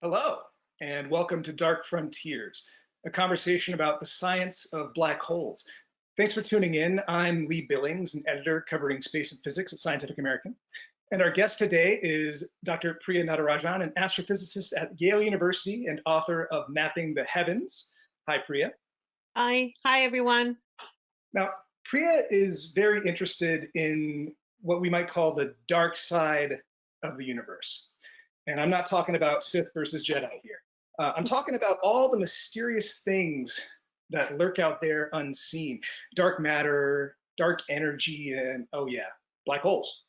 Hello, and welcome to Dark Frontiers, a conversation about the science of black holes. Thanks for tuning in. I'm Lee Billings, an editor covering space and physics at Scientific American. And our guest today is Dr. Priyamvada Natarajan, an astrophysicist at Yale University and author of Mapping the Heavens. Hi, Priya. Hi everyone. Now, Priya is very interested in what we might call the dark side of the universe. And I'm not talking about Sith versus Jedi here. I'm talking about all the mysterious things that lurk out there unseen. Dark matter, dark energy, and oh yeah, black holes.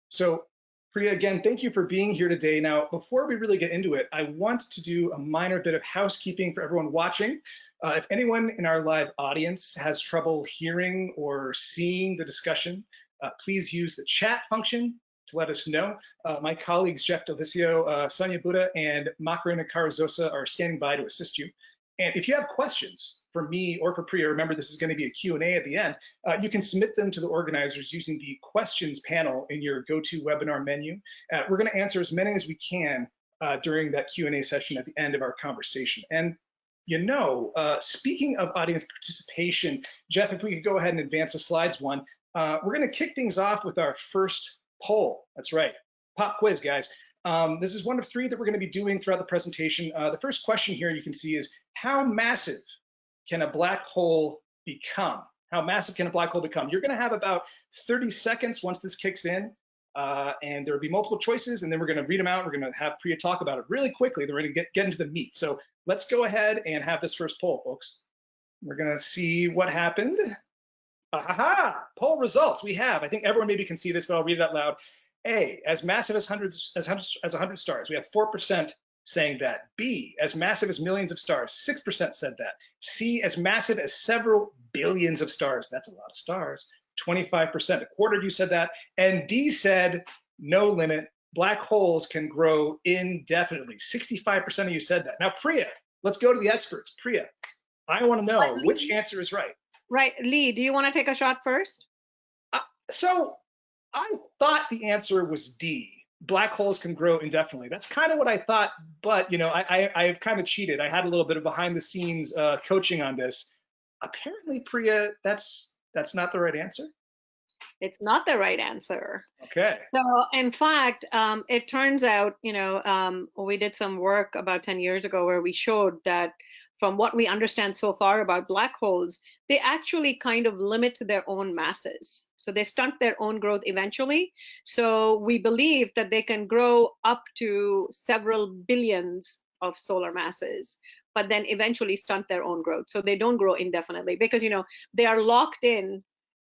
So Priya, again, thank you for being here today. Now, before we really get into it, I want to do a minor bit of housekeeping for everyone watching. If anyone in our live audience has trouble hearing or seeing the discussion, please use the chat function to let us know. My colleagues Jeff Delicio, Sonia Buddha, and Macarena Carrizosa are standing by to assist you. And if you have questions for me or for Priya, remember this is going to be a Q&A at the end, you can submit them to the organizers using the questions panel in your GoToWebinar menu. We're going to answer as many as we can during that Q&A session at the end of our conversation. And speaking of audience participation, Jeff, if we could go ahead and advance the slides one, we're going to kick things off with our first poll. That's right, pop quiz, guys. This is one of three that we're going to be doing throughout the presentation. The first question here you can see is, how massive can a black hole become? How massive can a black hole become? You're going to have about 30 seconds once this kicks in, and there will be multiple choices, and then we're going to read them out. We're going to have Priya talk about it really quickly. Then we're going to get into the meat. So let's go ahead and have this first poll, folks. We're going to see what happened. Aha! Poll results. We have. I think everyone maybe can see this, but I'll read it out loud. A, as massive as 100 stars. We have 4% saying that. B, as massive as millions of stars. 6% said that. C, as massive as several billions of stars. That's a lot of stars. 25%. A quarter of you said that. And D said, no limit. Black holes can grow indefinitely. 65% of you said that. Now, Priya, let's go to the experts. Priya, I want to know which answer is right. Right, Lee, do you want to take a shot first? So I thought the answer was D. Black holes can grow indefinitely. That's kind of what I thought, but I've kind of cheated. I had a little bit of behind the scenes coaching on this. Apparently, Priya, that's not the right answer. It's not the right answer. Okay. So in fact, it turns out, we did some work about 10 years ago where we showed that from what we understand so far about black holes, they actually kind of limit their own masses. So they stunt their own growth eventually. So we believe that they can grow up to several billions of solar masses, but then eventually stunt their own growth. So they don't grow indefinitely because, they are locked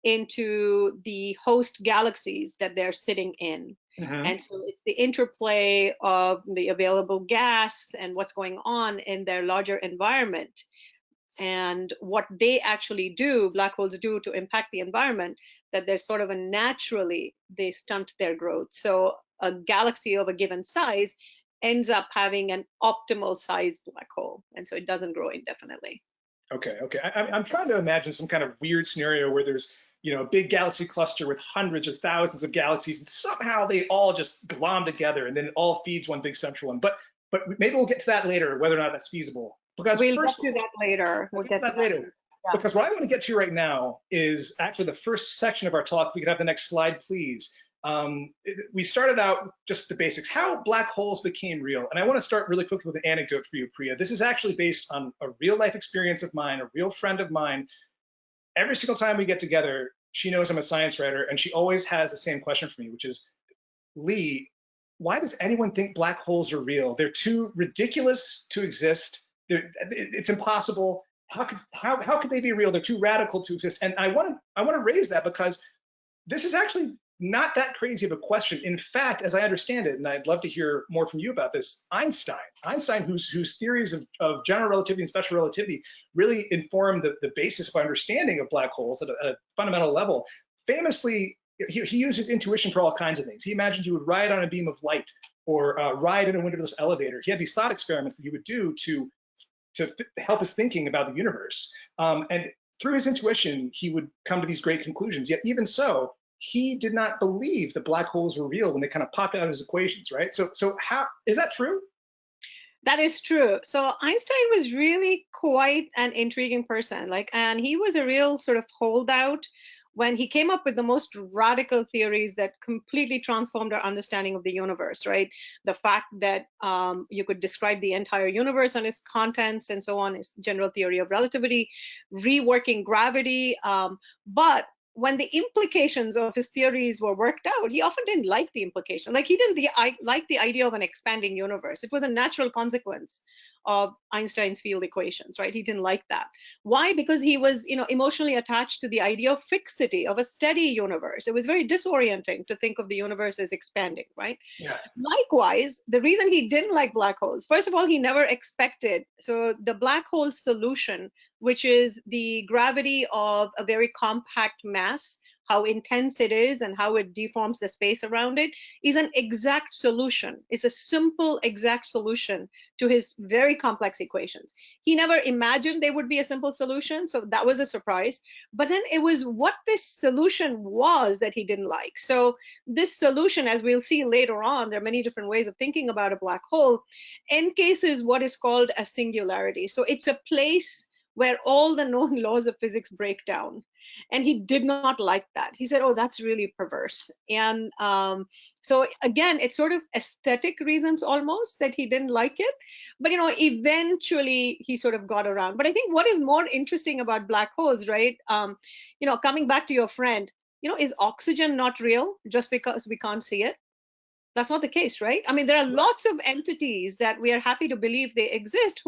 into the host galaxies that they're sitting in. Mm-hmm. And so it's the interplay of the available gas and what's going on in their larger environment. And what they actually do, black holes do to impact the environment, that they're sort of naturally, they stunt their growth. So a galaxy of a given size ends up having an optimal size black hole. And so it doesn't grow indefinitely. Okay. I'm trying to imagine some kind of weird scenario where there's a big galaxy cluster with hundreds or thousands of galaxies, and somehow they all just glom together, and then it all feeds one big central one. But maybe we'll get to that later, whether or not that's feasible. Because we'll get to that later. We'll get to that later. Yeah. Because what I want to get to right now is actually the first section of our talk. If we could have the next slide, please. We started out just the basics, how black holes became real. And I want to start really quickly with an anecdote for you, Priya. This is actually based on a real life experience of mine, a real friend of mine. Every single time we get together, she knows I'm a science writer, and she always has the same question for me, which is, Lee, why does anyone think black holes are real? They're too ridiculous to exist. It's impossible. How could they be real? They're too radical to exist. And I want to raise that because this is actually not that crazy of a question. In fact, as I understand it, and I'd love to hear more from you about this, Einstein, whose theories of general relativity and special relativity really informed the basis of our understanding of black holes at a fundamental level, famously, he used his intuition for all kinds of things. He imagined he would ride on a beam of light or ride in a windowless elevator. He had these thought experiments that he would do to help his thinking about the universe. And through his intuition, he would come to these great conclusions. Yet even so, he did not believe that black holes were real when they kind of popped out of his equations, right? So how is that true? That is true. So Einstein was really quite an intriguing person, like, and he was a real sort of holdout when he came up with the most radical theories that completely transformed our understanding of the universe, right? The fact that you could describe the entire universe and its contents and so on, his general theory of relativity, reworking gravity. But when the implications of his theories were worked out, he often didn't like the implication. Like he didn't like the idea of an expanding universe. It was a natural consequence of Einstein's field equations, right? He didn't like that. Why? Because he was, emotionally attached to the idea of fixity, of a steady universe. It was very disorienting to think of the universe as expanding, right? Yeah. Likewise, the reason he didn't like black holes, first of all, he never expected. So the black hole solution, which is the gravity of a very compact mass, how intense it is and how it deforms the space around it, is an exact solution. It's a simple, exact solution to his very complex equations. He never imagined there would be a simple solution, so that was a surprise. But then it was what this solution was that he didn't like. So this solution, as we'll see later on, there are many different ways of thinking about a black hole, encases what is called a singularity. So it's a place where all the known laws of physics break down. And he did not like that. He said, oh, that's really perverse. And so again, it's sort of aesthetic reasons almost that he didn't like it. But, eventually he sort of got around. But I think what is more interesting about black holes, right? Coming back to your friend, is oxygen not real just because we can't see it? That's not the case, right? I mean, there are Right. lots of entities that we are happy to believe they exist,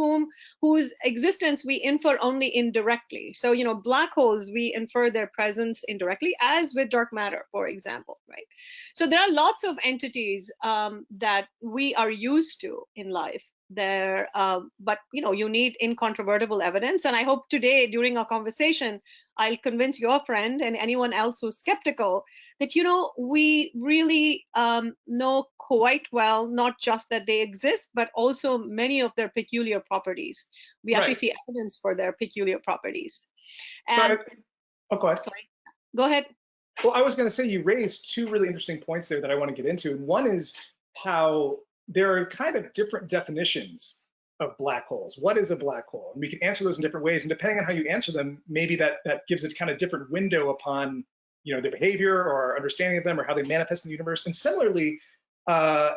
whose existence we infer only indirectly. So, black holes, we infer their presence indirectly, as with dark matter, for example, right? So there are lots of entities that we are used to in life there, but you need incontrovertible evidence. And I hope today, during our conversation, I'll convince your friend and anyone else who's skeptical that we really know quite well not just that they exist, but also many of their peculiar properties. We actually Right. see evidence for their peculiar properties. So, And oh, go ahead. sorry, go ahead. Well, I was going to say you raised two really interesting points there that I want to get into. And one is how there are kind of different definitions of black holes. What is a black hole? And we can answer those in different ways. And depending on how you answer them, maybe that gives a kind of different window upon their behavior or our understanding of them or how they manifest in the universe. And similarly, uh,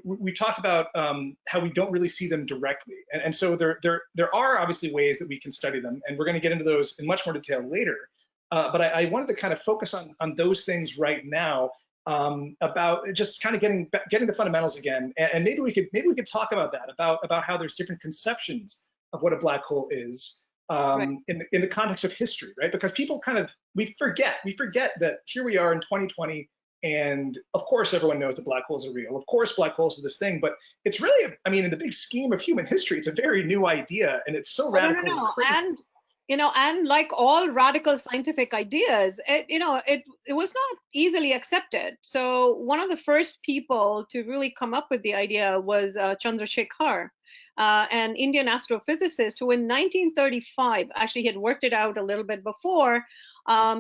we talked about how we don't really see them directly. And so there are obviously ways that we can study them. And we're going to get into those in much more detail later. But I wanted to kind of focus on those things right now, about just kind of getting the fundamentals again, and maybe we could talk about that, about how there's different conceptions of what a black hole is, Right. in the context of history, right? Because people kind of we forget that here we are in 2020, and of course everyone knows that black holes are real. Of course black holes are this thing, but it's really, I mean, in the big scheme of human history, it's a very new idea, and it's so Oh, no, no, radical and no. crazy. And like all radical scientific ideas, it was not easily accepted. So one of the first people to really come up with the idea was Chandrasekhar, an Indian astrophysicist who in 1935, actually he had worked it out a little bit before.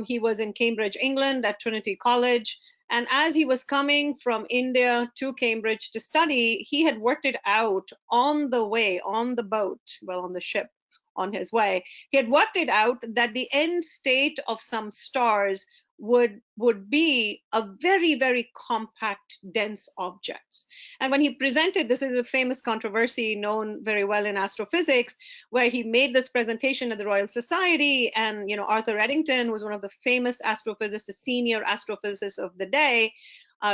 He was in Cambridge, England at Trinity College. And as he was coming from India to Cambridge to study, he had worked it out on the way, on the boat, well, on the ship on his way. He had worked it out that the end state of some stars would be a very, very compact, dense objects. And when he presented, this is a famous controversy known very well in astrophysics, where he made this presentation at the Royal Society, and Arthur Eddington was one of the famous astrophysicists, senior astrophysicists of the day,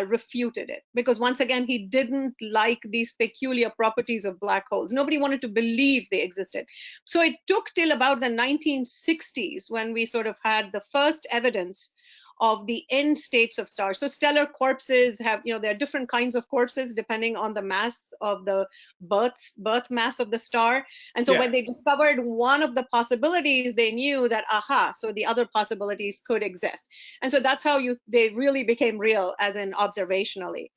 refuted it, because once again he didn't like these peculiar properties of black holes. Nobody wanted to believe they existed. So it took till about the 1960s when we sort of had the first evidence of the end states of stars. So stellar corpses have, there are different kinds of corpses depending on the mass of the birth mass of the star. And so Yeah, when they discovered one of the possibilities, they knew that, aha, so the other possibilities could exist. And so that's how they really became real, as in observationally.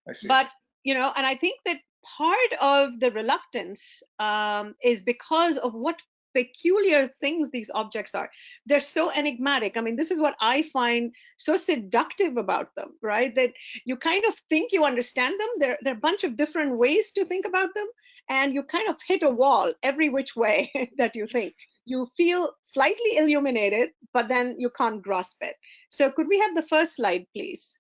I see. But and I think that part of the reluctance is because of what peculiar things these objects are. They're so enigmatic. I mean, this is what I find so seductive about them, right? That you kind of think you understand them. There are a bunch of different ways to think about them, and you kind of hit a wall every which way that you think. You feel slightly illuminated, but then you can't grasp it. So could we have the first slide, please?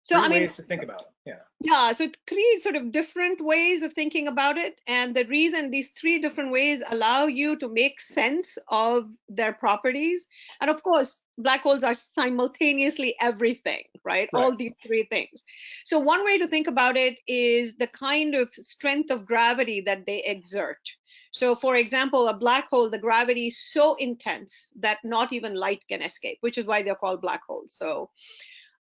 So, Three I mean, ways to think about it. Yeah. yeah, so three sort of different ways of thinking about it. And the reason these three different ways allow you to make sense of their properties. And of course, black holes are simultaneously everything, right? Right. All these three things. So one way to think about it is the kind of strength of gravity that they exert. So for example, a black hole, the gravity is so intense that not even light can escape, which is why they're called black holes. So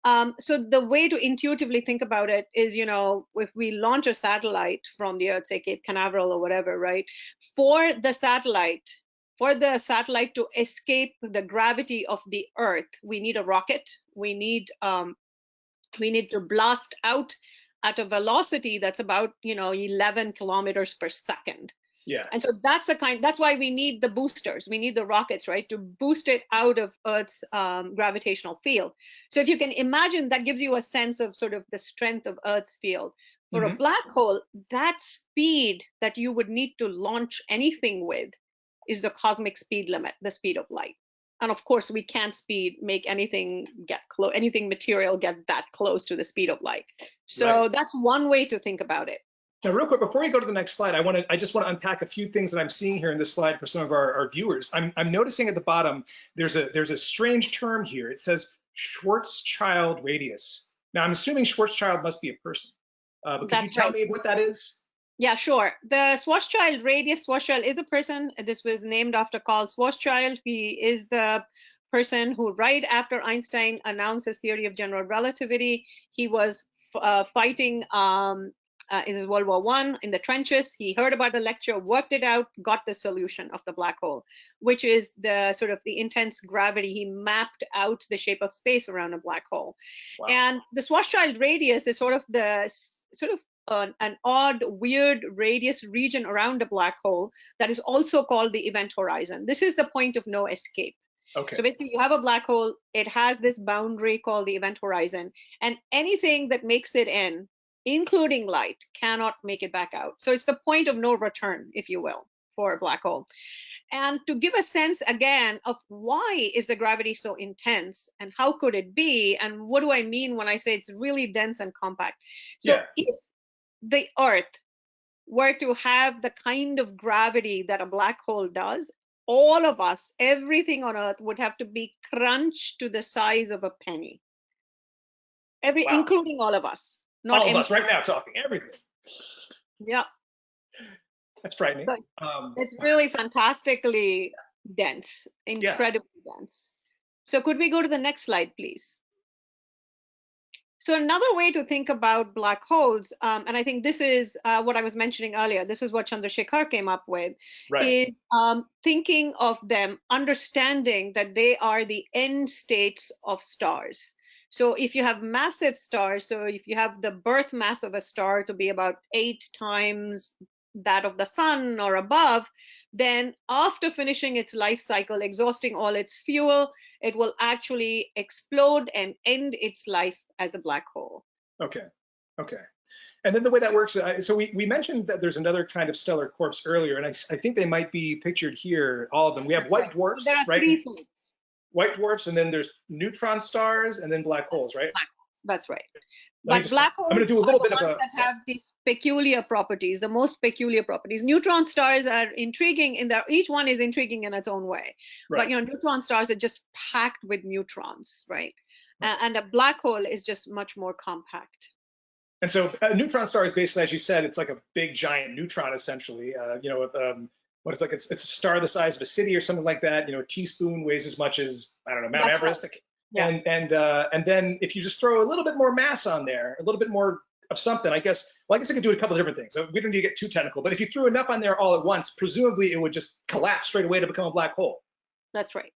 the way to intuitively think about it is, if we launch a satellite from the Earth, say Cape Canaveral or whatever, right? For the satellite to escape the gravity of the Earth, we need a rocket. We need to blast out at a velocity that's about 11 kilometers per second. Yeah. And so that's why we need the boosters. We need the rockets, right, to boost it out of Earth's gravitational field. So if you can imagine, that gives you a sense of sort of the strength of Earth's field. For a black hole, that speed that you would need to launch anything with is the cosmic speed limit, the speed of light. And of course, we can't make anything material get that close to the speed of light. So Right. that's one way to think about it. Now, real quick, before we go to the next slide, I just want to unpack a few things that I'm seeing here in this slide for some of our viewers. I'm noticing at the bottom, there's a strange term here. It says Schwarzschild radius. Now, I'm assuming Schwarzschild must be a person. But could you That's tell right. me what that is? Yeah, sure. The Schwarzschild radius, Schwarzschild is a person. This was named after Carl Schwarzschild. He is the person who, right after Einstein announced his theory of general relativity, he was fighting in World War I in the trenches. He heard about the lecture, worked it out, got the solution of the black hole, which is the sort of the intense gravity. He mapped out the shape of space around a black hole. Wow. And the Schwarzschild radius is sort of an odd, weird radius region around a black hole that is also called the event horizon. This is the point of no escape. Okay. So basically, you have a black hole, it has this boundary called the event horizon, and anything that makes it in, including light, cannot make it back out. So it's the point of no return, if you will, for a black hole. And to give a sense again of why is the gravity so intense and how could it be, and what do I mean when I say it's really dense and compact? So if the Earth were to have the kind of gravity that a black hole does, all of us, everything on Earth would have to be crunched to the size of a penny. Wow. Including all of us. Not all of us right now talking everything. Yeah. That's frightening. It's really fantastically dense, incredibly dense. So could we go to the next slide, please? So another way to think about black holes, and I think this is what I was mentioning earlier, this is what Chandrasekhar came up with, is thinking of them, understanding that they are the end states of stars. So if you have massive stars, so if you have the birth mass of a star to be about 8 times that of the sun or above, then after finishing its life cycle, exhausting all its fuel, it will actually explode and end its life as a black hole. Okay. And then the way that works, so we mentioned that there's another kind of stellar corpse earlier, and I think they might be pictured here, all of them. We have white dwarfs, there are 3 things. White dwarfs, and then there's neutron stars, and then black holes, right? Black holes. That's right. But black holes I'm going to do a little bit of that have these peculiar properties, the most peculiar properties. Neutron stars are intriguing each one is intriguing in its own way. But neutron stars are just packed with neutrons, right? And a black hole is just much more compact. And so a neutron star is basically, as you said, it's like a big giant neutron, essentially. It's a star the size of a city or something like that. A teaspoon weighs as much as, I don't know, Mount Everest. Right. Yeah. And then if you just throw a little bit more mass on there, a little bit more of something, I guess I could do a couple of different things. So we don't need to get too technical, but if you threw enough on there all at once, presumably it would just collapse straight away to become a black hole. That's right.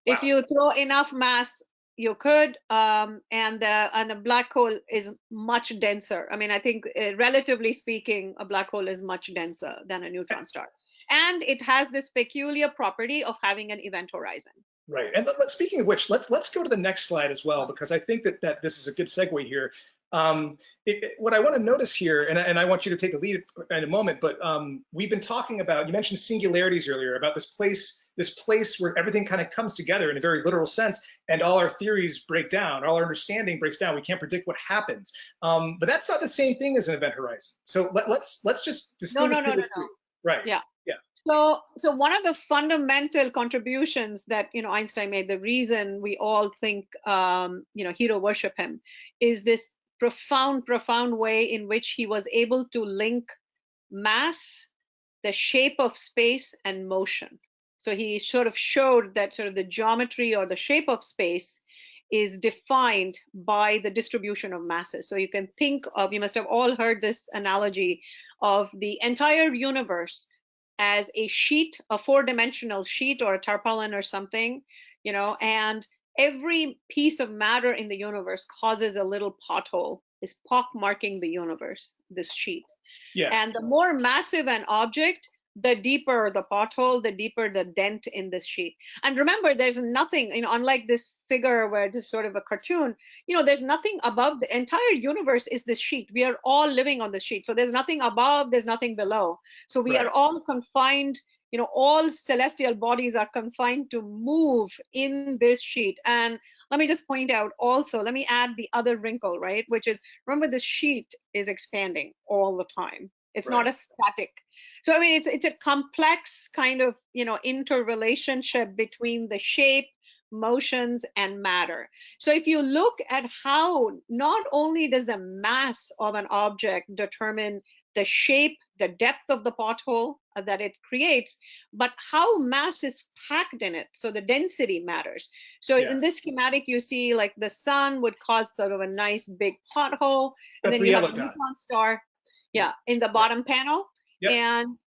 Wow. If you throw enough mass, you could, and the black hole is much denser. I mean, I think relatively speaking, a black hole is much denser than a neutron star, and it has this peculiar property of having an event horizon. Right. And speaking of which, let's go to the next slide as well, because I think that this is a good segue here. What I want to notice here, and I want you to take a lead in a moment, but we've been talking about, you mentioned singularities earlier, about this place where everything kind of comes together in a very literal sense, and all our theories break down, all our understanding breaks down. We can't predict what happens. But that's not the same thing as an event horizon. So let's just distinguish No. those two. Right. Yeah. Yeah. So one of the fundamental contributions that Einstein made, the reason we all think hero worship him, is this profound way in which he was able to link mass, the shape of space, and motion. So he sort of showed that sort of the geometry or the shape of space is defined by the distribution of masses. So you can think of, you must have all heard this analogy of the entire universe as a sheet, a four-dimensional sheet or a tarpaulin or something, and every piece of matter in the universe causes a little pothole, is pockmarking the universe, this sheet. Yeah. And the more massive an object, the deeper the pothole, the deeper the dent in this sheet. And remember, there's nothing, unlike this figure where it's sort of a cartoon, there's nothing above. The entire universe is this sheet. We are all living on the sheet. So there's nothing above, there's nothing below. So we are all confined, all celestial bodies are confined to move in this sheet. And let me just point out also, let me add the other wrinkle, right? Which is, remember, the sheet is expanding all the time. It's not a static. So I mean, it's a complex kind of interrelationship between the shape, motions, and matter. So if you look at how not only does the mass of an object determine the shape, the depth of the pothole that it creates, but how mass is packed in it. So the density matters. So in this schematic, you see like the sun would cause sort of a nice big pothole, and then you have a neutron star. Yeah, in the bottom panel. Yep.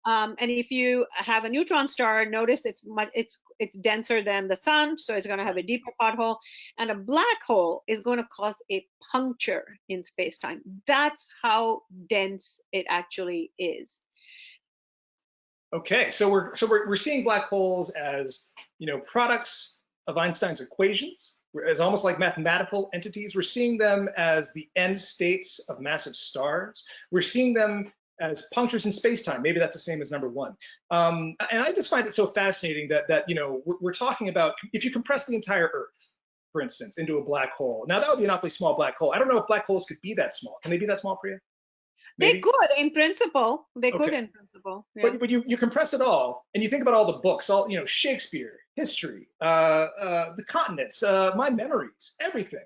And if you have a neutron star, notice it's denser than the sun, so it's going to have a deeper pothole. And a black hole is going to cause a puncture in space-time. That's how dense it actually is. Okay, so we're seeing black holes as products of Einstein's equations, as almost like mathematical entities. We're seeing them as the end states of massive stars. We're seeing them as punctures in space-time. Maybe that's the same as number one. And I just find it so fascinating that we're talking about, if you compress the entire Earth, for instance, into a black hole. Now that would be an awfully small black hole. I don't know if black holes could be that small. Can they be that small, Priya? Maybe? They could in principle. They could in principle. Yeah. But you compress it all, and you think about all the books, all Shakespeare, history, the continents, my memories, everything,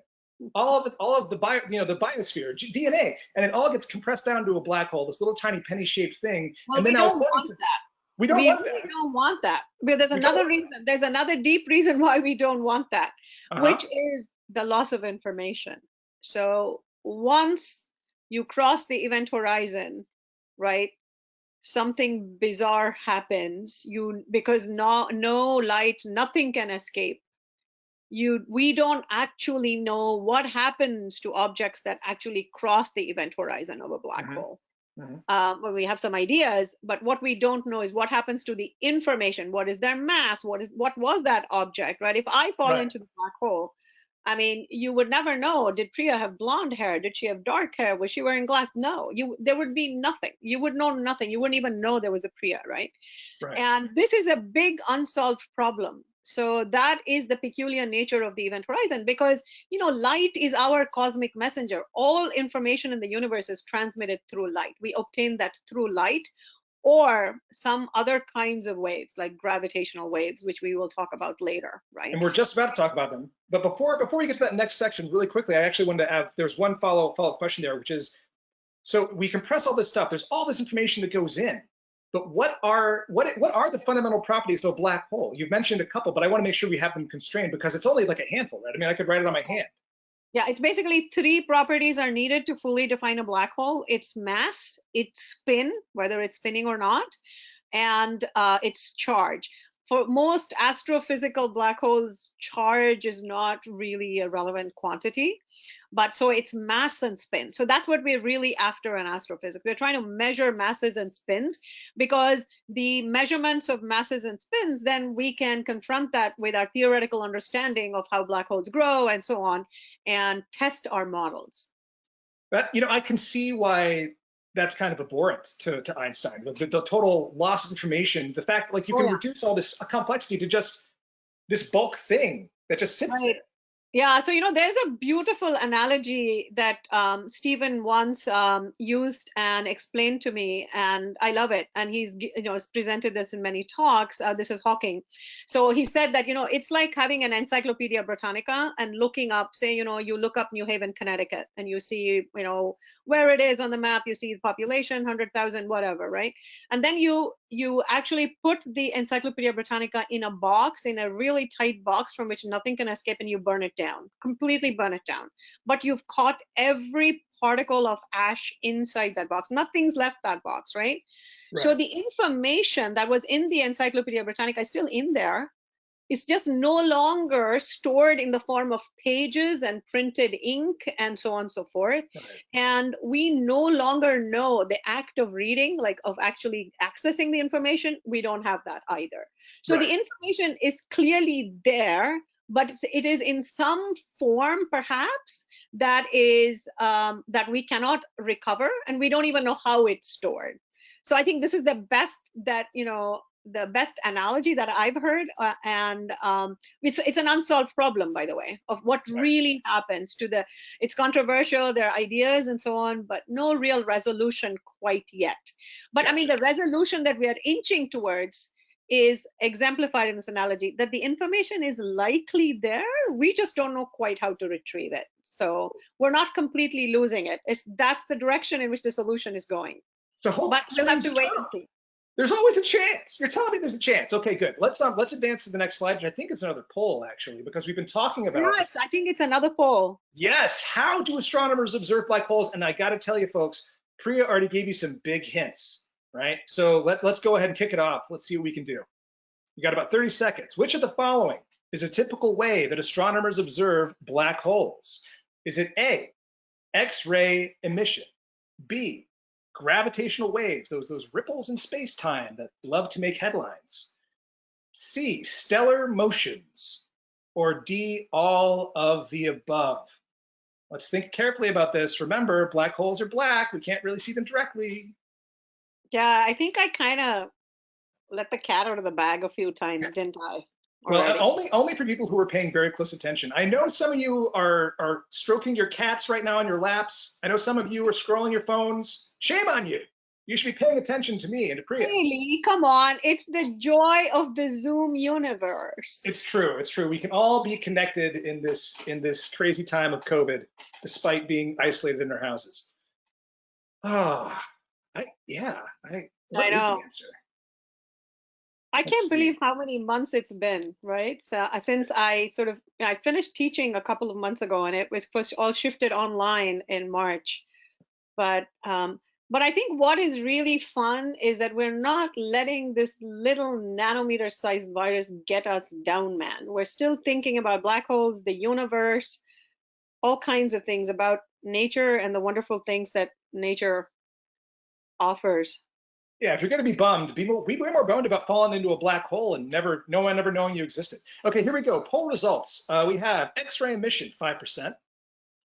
all of the the biosphere, DNA, and it all gets compressed down to a black hole, this little tiny penny-shaped thing. Well, and then we don't want that. We don't want that. We don't want that. But there's another reason. There's another deep reason why we don't want that, which is the loss of information. So once you cross the event horizon, right, something bizarre happens. Because no light, nothing can escape. We don't actually know what happens to objects that actually cross the event horizon of a black hole. Well, we have some ideas, but what we don't know is what happens to the information. What is their mass? What was that object, right? If I fall into the black hole, I mean, you would never know. Did Priya have blonde hair? Did she have dark hair? Was she wearing glass? No, there would be nothing. You would know nothing. You wouldn't even know there was a Priya, right? And this is a big unsolved problem. So that is the peculiar nature of the event horizon, because light is our cosmic messenger. All information in the universe is transmitted through light. We obtain that through light or some other kinds of waves, like gravitational waves, which we will talk about later, right? And we're just about to talk about them. But before we get to that next section, really quickly, I actually wanted to have, there's one follow-up question there, which is, so we compress all this stuff. There's all this information that goes in. But what are the fundamental properties of a black hole? You've mentioned a couple, but I want to make sure we have them constrained, because it's only like a handful, right? I mean, I could write it on my hand. Yeah, it's basically three properties are needed to fully define a black hole. Its mass, its spin, whether it's spinning or not, and its charge. for most astrophysical black holes, charge is not really a relevant quantity. But so it's mass and spin. So that's what we're really after in astrophysics. We're trying to measure masses and spins, because the measurements of masses and spins, then we can confront that with our theoretical understanding of how black holes grow and so on, and test our models. That, I can see why that's kind of abhorrent to Einstein. The total loss of information, the fact like you Oh can yeah. reduce all this complexity to just this bulk thing that just sits Right. there. Yeah, so there's a beautiful analogy that Stephen once used and explained to me, and I love it. And he's has presented this in many talks. This is Hawking. So he said that it's like having an Encyclopedia Britannica and looking up, say you look up New Haven, Connecticut, and you see where it is on the map. You see the population, 100,000, whatever, right? And then you actually put the Encyclopedia Britannica in a box, in a really tight box from which nothing can escape, and you burn it down, completely burn it down. But you've caught every particle of ash inside that box. Nothing's left that box, right? So Right. the information that was in the Encyclopedia Britannica is still in there. It's just no longer stored in the form of pages and printed ink and so on and so forth. Right. And we no longer know the act of reading, like of actually accessing the information. We don't have that either. So the Right. information is clearly there, but it is in some form perhaps that is that we cannot recover, and we don't even know how it's stored. So I think this is the best that the best analogy that I've heard, and it's an unsolved problem, by the way, of what Right. really happens to the. It's controversial, there are ideas and so on, but no real resolution quite yet. But I mean, Gotcha. the resolution that we are inching towards is exemplified in this analogy, that the information is likely there. We just don't know quite how to retrieve it. So we're not completely losing it. That's the direction in which the solution is going. So hope But we'll have springs to wait and eternal. see. There's always a chance. You're telling me there's a chance. Okay, good. Let's advance to the next slide, which I think is another poll actually, because we've been talking about, Yes, I think it's another poll. yes, how do astronomers observe black holes? And I got to tell you, folks, Priya already gave you some big hints, right? So let's go ahead and kick it off. Let's see what we can do. You got about 30 seconds. Which of the following is a typical way that astronomers observe black holes? Is it A, X-ray emission, B, gravitational waves, those ripples in space-time that love to make headlines, C, stellar motions, or D, all of the above? Let's think carefully about this. Remember, black holes are black. We can't really see them directly. Yeah, I think I kind of let the cat out of the bag a few times, didn't I? Well, Already. only for people who are paying very close attention. I know some of you are stroking your cats right now on your laps. I know some of you are scrolling your phones. Shame on you. You should be paying attention to me and to Priya. Really? Come on. It's the joy of the Zoom universe. It's true. It's true. We can all be connected in this crazy time of COVID, despite being isolated in our houses. Ah, I what is the know. answer? I Let's can't believe see. how many months it's been, right? So since I finished teaching a couple of months ago, and it was first all shifted online in March. But I think what is really fun is that we're not letting this little nanometer sized virus get us down, man. We're still thinking about black holes, the universe, all kinds of things about nature and the wonderful things that nature offers. Yeah, if you're going to be bummed, be way more bummed about falling into a black hole and no one ever knowing you existed. Okay, here we go. Poll results. We have X-ray emission, 5%.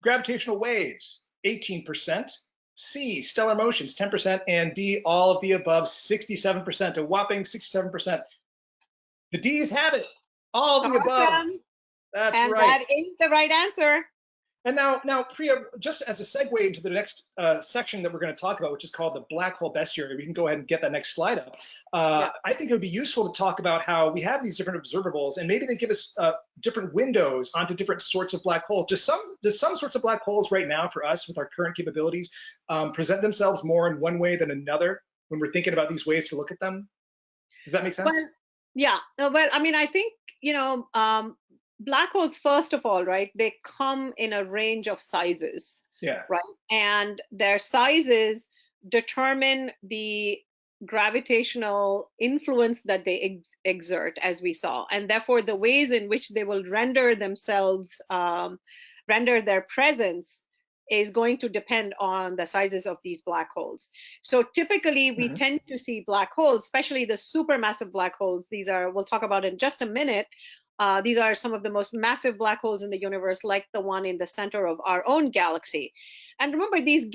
Gravitational waves, 18%. C, stellar motions, 10%. And D, all of the above, 67%. A whopping 67%. The D's have it. All of the above. Awesome. That's And right. that is the right answer. And now, Priya, just as a segue into the next section that we're going to talk about, which is called the black hole bestiary, we can go ahead and get that next slide up. Yeah. I think it would be useful to talk about how we have these different observables, and maybe they give us different windows onto different sorts of black holes. Just some sorts of black holes right now for us with our current capabilities present themselves more in one way than another when we're thinking about these ways to look at them? Does that make Well, sense? yeah. Well, I mean, I think, black holes, first of all, right, they come in a range of sizes, Yeah. right? And their sizes determine the gravitational influence that they exert, as we saw, and therefore the ways in which they will render themselves, render their presence, is going to depend on the sizes of these black holes. So typically we Mhm. tend to see black holes, especially the supermassive black holes. These are, we'll talk about in just a minute. These are some of the most massive black holes in the universe, like the one in the center of our own galaxy. And remember, these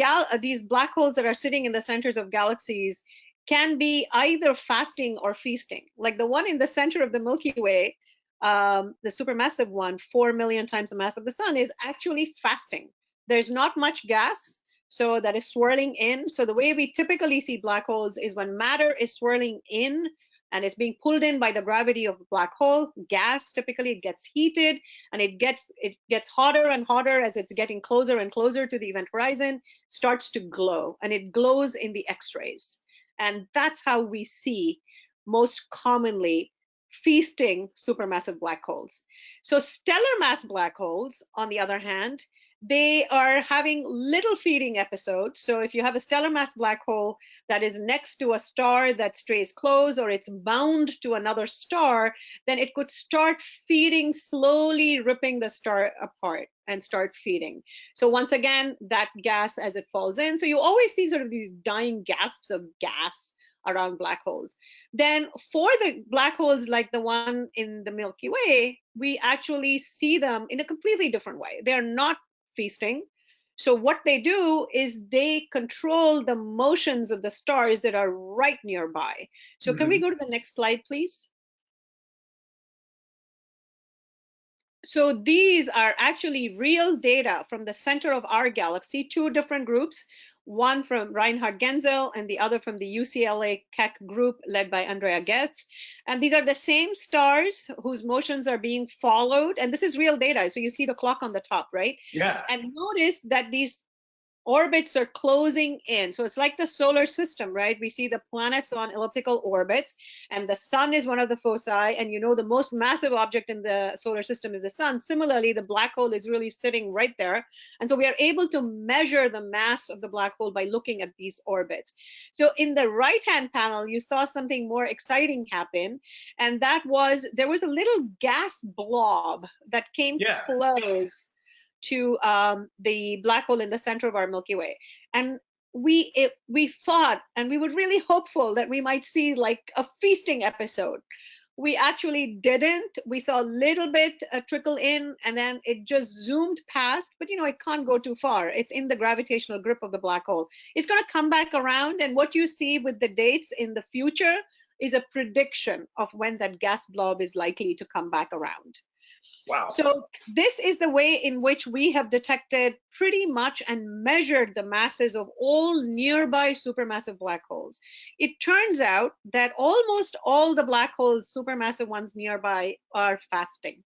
black holes that are sitting in the centers of galaxies can be either fasting or feasting. Like the one in the center of the Milky Way, the supermassive one, 4 million times the mass of the sun, is actually fasting. There's not much gas, so that is swirling in. So the way we typically see black holes is when matter is swirling in and it's being pulled in by the gravity of a black hole. Gas, typically it gets heated, and it gets hotter and hotter as it's getting closer and closer to the event horizon, starts to glow, and it glows in the X-rays. And that's how we see most commonly feasting supermassive black holes. So stellar mass black holes, on the other hand, they are having little feeding episodes. So if you have a stellar mass black hole that is next to a star that strays close, or it's bound to another star, then it could start feeding, slowly ripping the star apart and start feeding. So once again, that gas as it falls in. So you always see sort of these dying gasps of gas around black holes. Then for the black holes like the one in the Milky Way, we actually see them in a completely different way. They're not feasting. So what they do is they control the motions of the stars that are right nearby. So can we Mhm. go to the next slide, please? So these are actually real data from the center of our galaxy, two different groups, one from Reinhard Genzel and the other from the UCLA Keck group led by Andrea Goetz. And these are the same stars whose motions are being followed. And this is real data. So you see the clock on the top, right? Yeah. And notice that these orbits are closing in. So it's like the solar system, right? We see the planets on elliptical orbits, and the sun is one of the foci. And you know, the most massive object in the solar system is the sun. Similarly, the black hole is really sitting right there. And so we are able to measure the mass of the black hole by looking at these orbits. So in the right-hand panel, you saw something more exciting happen. And that was, there was a little gas blob that came Yeah. close to the black hole in the center of our Milky Way. And we thought, and we were really hopeful that we might see like a feasting episode. We actually didn't. We saw a little bit trickle in, and then it just zoomed past, but you know, it can't go too far. It's in the gravitational grip of the black hole. It's going to come back around, and what you see with the dates in the future is a prediction of when that gas blob is likely to come back around. Wow. So this is the way in which we have detected pretty much and measured the masses of all nearby supermassive black holes. It turns out that almost all the black holes, supermassive ones nearby, are fasting.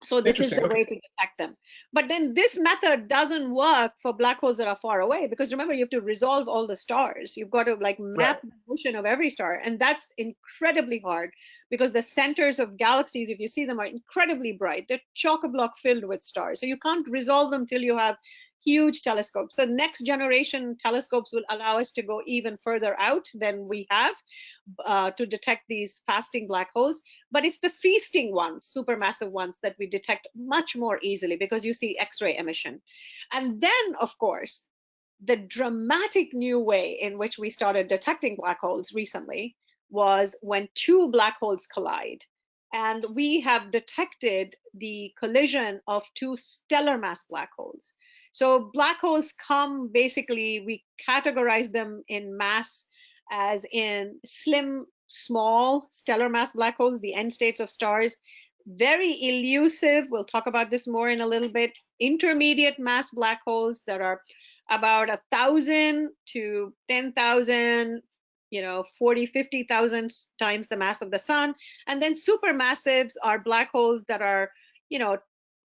So this is Interesting. the Okay. way to detect them. But then this method doesn't work for black holes that are far away, because remember, you have to resolve all the stars. You've got to like Right. map the motion of every star. And that's incredibly hard, because the centers of galaxies, if you see them, are incredibly bright. They're chock-a-block filled with stars. So you can't resolve them till you have huge telescopes. So next generation telescopes will allow us to go even further out than we have to detect these fasting black holes. But it's the feasting ones, supermassive ones, that we detect much more easily, because you see X-ray emission. And then, of course, the dramatic new way in which we started detecting black holes recently was when two black holes collide. And we have detected the collision of two stellar mass black holes. So black holes come, basically, we categorize them in mass as in slim, small stellar mass black holes, the end states of stars, very elusive, we'll talk about this more in a little bit, intermediate mass black holes that are about 1,000 to 10,000, 40, 50,000 times the mass of the sun. And then supermassives are black holes that are, you know,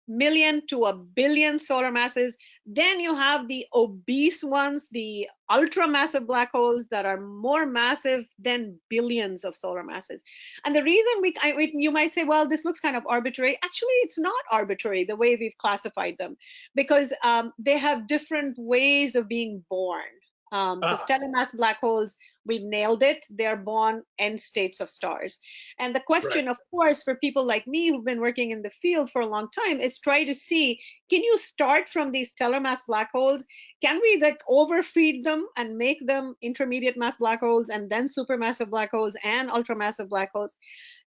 million to a billion solar masses. Then you have the obese ones, the ultra massive black holes that are more massive than billions of solar masses. And the reason you might say, well, this looks kind of arbitrary. Actually, it's not arbitrary the way we've classified them, because they have different ways of being born. So Ah, stellar mass black holes, we've nailed it. They're born end states of stars. And the right. question, of course, for people like me who've been working in the field for a long time is try to see, can you start from these stellar mass black holes? Can we like overfeed them and make them intermediate mass black holes and then supermassive black holes and ultramassive black holes?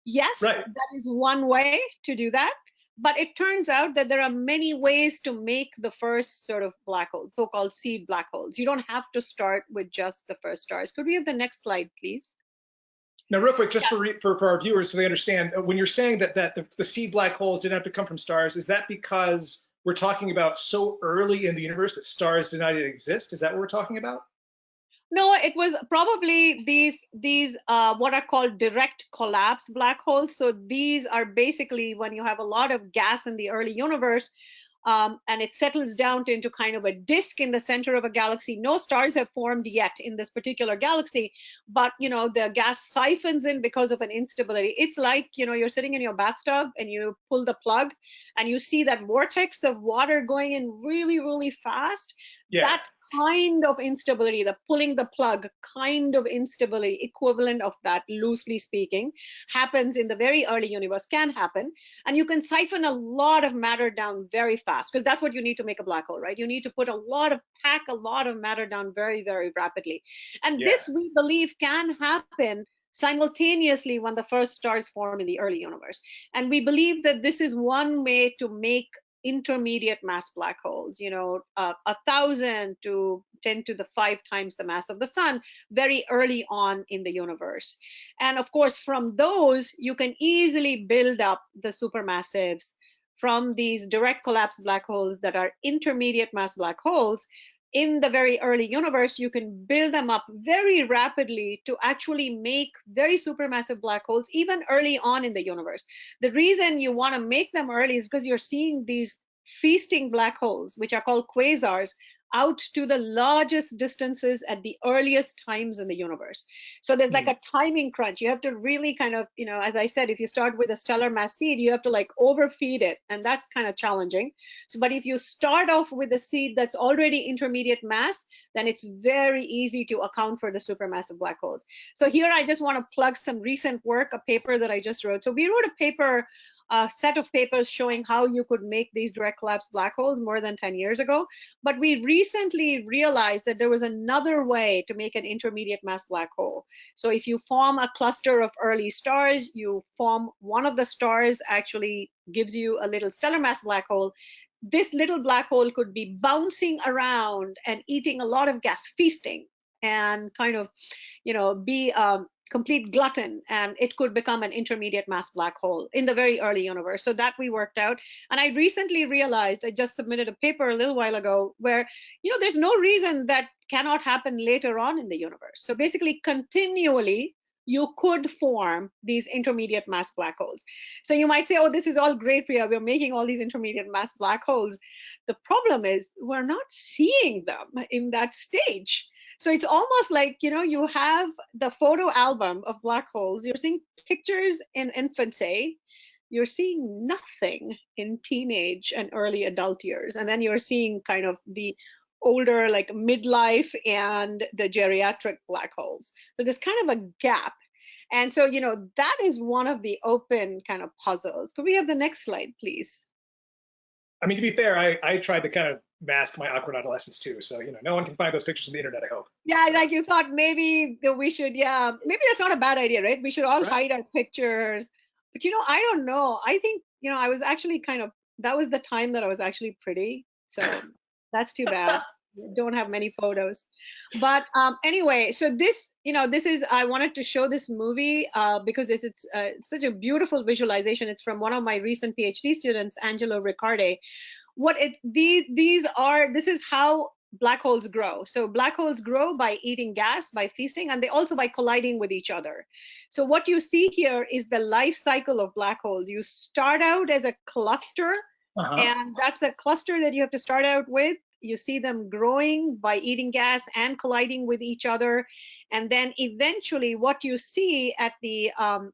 Yes, Right. that is one way to do that. But it turns out that there are many ways to make the first sort of black holes, so-called seed black holes. You don't have to start with just the first stars. Could we have the next slide, please? Now, real quick, just Yeah. for our viewers so they understand, when you're saying that the seed black holes didn't have to come from stars, is that because we're talking about so early in the universe that stars did not even exist? Is that what we're talking about? No, it was probably these what are called direct collapse black holes. So these are basically when you have a lot of gas in the early universe, and it settles down into kind of a disk in the center of a galaxy. No stars have formed yet in this particular galaxy, but the gas siphons in because of an instability. It's like you're sitting in your bathtub and you pull the plug, and you see that vortex of water going in really, really fast. Yeah. That kind of instability, the pulling the plug kind of instability, equivalent of that, loosely speaking, happens in the very early universe, can happen. And you can siphon a lot of matter down very fast, because that's what you need to make a black hole, right? You need to pack a lot of matter down very, very rapidly. And Yeah. this, we believe, can happen simultaneously when the first stars form in the early universe. And we believe that this is one way to make intermediate mass black holes, 1,000 to 10 to the 5 times the mass of the sun, very early on in the universe. And of course, from those, you can easily build up the supermassives from these direct collapse black holes that are intermediate mass black holes. In the very early universe, you can build them up very rapidly to actually make very supermassive black holes, even early on in the universe. The reason you want to make them early is because you're seeing these feasting black holes, which are called quasars, out to the largest distances at the earliest times in the universe. So there's like Hmm. a timing crunch. You have to really kind of, as I said, if you start with a stellar mass seed, you have to like overfeed it, and that's kind of challenging. So, but if you start off with a seed that's already intermediate mass, then it's very easy to account for the supermassive black holes. So here I just want to plug some recent work, a paper that I just wrote. So we wrote a paper, a set of papers showing how you could make these direct collapse black holes more than 10 years ago. But we recently realized that there was another way to make an intermediate mass black hole. So if you form a cluster of early stars, you form one of the stars actually gives you a little stellar mass black hole. This little black hole could be bouncing around and eating a lot of gas, feasting, and kind of be complete glutton, and it could become an intermediate mass black hole in the very early universe. So that we worked out. And I recently realized, I just submitted a paper a little while ago, where there's no reason that cannot happen later on in the universe. So basically, continually you could form these intermediate mass black holes. So you might say, oh, this is all great, Priya, we're making all these intermediate mass black holes. The problem is we're not seeing them in that stage. So it's almost like, you have the photo album of black holes. You're seeing pictures in infancy. You're seeing nothing in teenage and early adult years. And then you're seeing kind of the older, like midlife and the geriatric black holes. So there's kind of a gap. And so, that is one of the open kind of puzzles. Could we have the next slide, please? I mean, to be fair, I tried to kind of mask my awkward adolescence too. So, no one can find those pictures on the internet, I hope. Yeah, like you thought maybe that we should, yeah, maybe that's not a bad idea, right? We should all Right. hide our pictures. But I don't know. I think, I was actually that was the time that I was actually pretty. So that's too bad. Don't have many photos. But anyway, so this is, I wanted to show this movie because it's such a beautiful visualization. It's from one of my recent PhD students, Angelo Riccardi. This is how black holes grow. So black holes grow by eating gas, by feasting, and they also by colliding with each other. So what you see here is the life cycle of black holes. You start out as a cluster, Uh-huh. and that's a cluster that you have to start out with. You see them growing by eating gas and colliding with each other. And then eventually what you see at the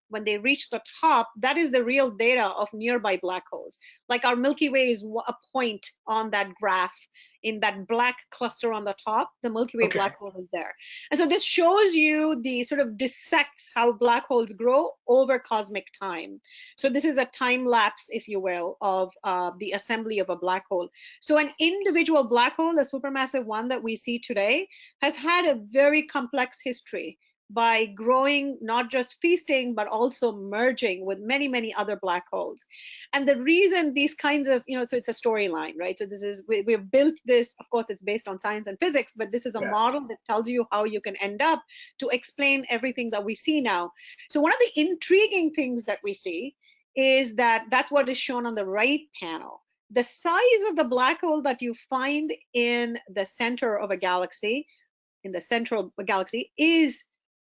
when they reach the top, that is the real data of nearby black holes. Like our Milky Way is a point on that graph. In that black cluster on the top, the Milky Way Okay. black hole is there. And so this shows you the sort of dissects how black holes grow over cosmic time. So this is a time lapse, if you will, of the assembly of a black hole. So an individual black hole, the supermassive one that we see today, has had a very complex history by growing, not just feasting, but also merging with many, many other black holes. And the reason these kinds of, so it's a storyline, right? So this is, we've built this, of course, it's based on science and physics, but this is a model that tells you how you can end up to explain everything that we see now. So one of the intriguing things that we see is that that's what is shown on the right panel. The size of the black hole that you find in the center of a galaxy, in the central galaxy, is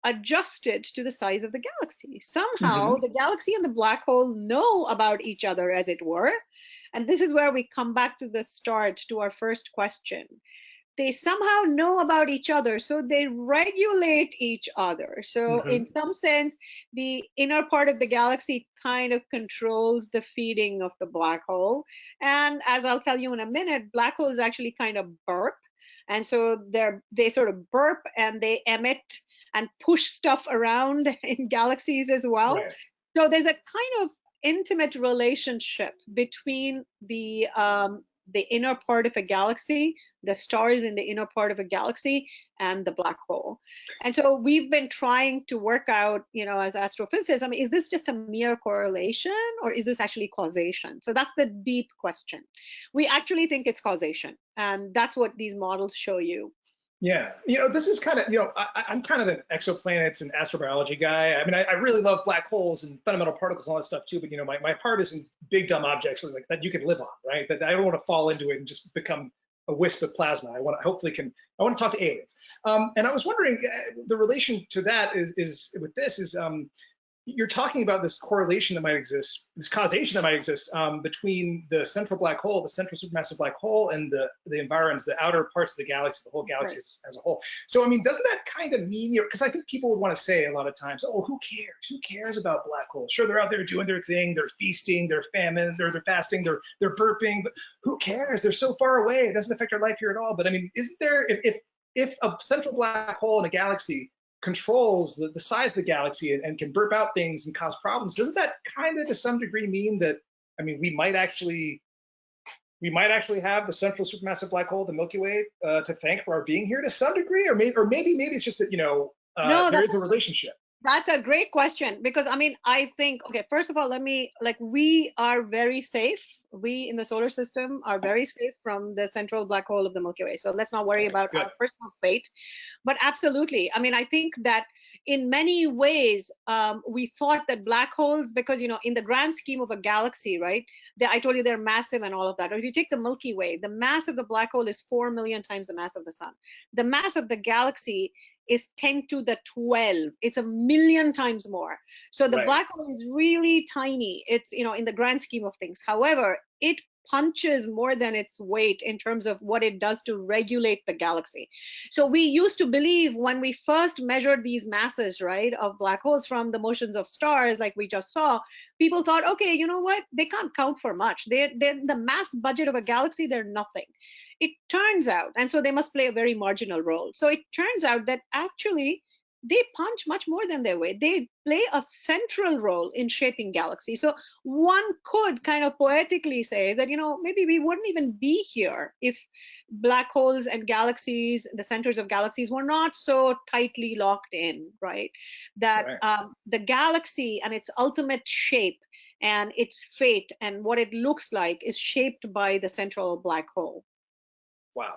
adjusted to the size of the galaxy. Somehow the galaxy and the black hole know about each other, as it were. And this is where we come back to the start, to our first question. They somehow know about each other, so they regulate each other. So in some sense, the inner part of the galaxy kind of controls the feeding of the black hole. And as I'll tell you in a minute, black holes actually kind of burp. And so they sort of burp and they emit and push stuff around in galaxies as well. Right. So there's a kind of intimate relationship between the inner part of a galaxy, the stars in the inner part of a galaxy, and the black hole. And so we've been trying to work out, as astrophysicists, I mean, is this just a mere correlation or is this actually causation? So that's the deep question. We actually think it's causation, and that's what these models show you. Yeah, this is kind of, I'm kind of an exoplanets and astrobiology guy. I mean, I really love black holes and fundamental particles and all that stuff too, but my heart is in big dumb objects like that you can live on, right? That I don't want to fall into it and just become a wisp of plasma. I want to talk to aliens. And I was wondering, the relation to that is with this is, you're talking about this correlation that might exist, this causation that might exist between the central black hole, the central supermassive black hole, and the environs, the outer parts of the galaxy, the whole galaxy as a whole. So, I mean, doesn't that kind of mean, because I think people would want to say a lot of times, oh, who cares? Who cares about black holes? Sure, they're out there doing their thing, they're feasting, they're famine, they're fasting, they're burping, but who cares? They're so far away, it doesn't affect our life here at all. But I mean, isn't there, if a central black hole in a galaxy controls the size of the galaxy and can burp out things and cause problems, doesn't that kind of to some degree mean that, I mean, we might actually have the central supermassive black hole, the Milky Way, to thank for our being here to some degree, or maybe it's just that there is a relationship. That's a great question, because I mean, I think, okay, first of all, we are very safe. We in the solar system are very safe from the central black hole of the Milky Way. So let's not worry about our personal fate. But absolutely, I mean, I think that in many ways, we thought that black holes, because, in the grand scheme of a galaxy, right, I told you they're massive and all of that. Or if you take the Milky Way, the mass of the black hole is 4 million times the mass of the sun. The mass of the galaxy is 10 to the 12. It's 1 million times more. So the black hole is really tiny. It's, in the grand scheme of things. However, it punches more than its weight in terms of what it does to regulate the galaxy. So we used to believe, when we first measured these masses, right, of black holes from the motions of stars, like we just saw, people thought, okay, you know what? They can't count for much. They're the mass budget of a galaxy, they're nothing. It turns out, and so they must play a very marginal role. So it turns out that actually they punch much more than their weight. They play a central role in shaping galaxies. So one could kind of poetically say that, maybe we wouldn't even be here if black holes and galaxies, the centers of galaxies, were not so tightly locked in, right? That the galaxy and its ultimate shape and its fate and what it looks like is shaped by the central black hole. Wow.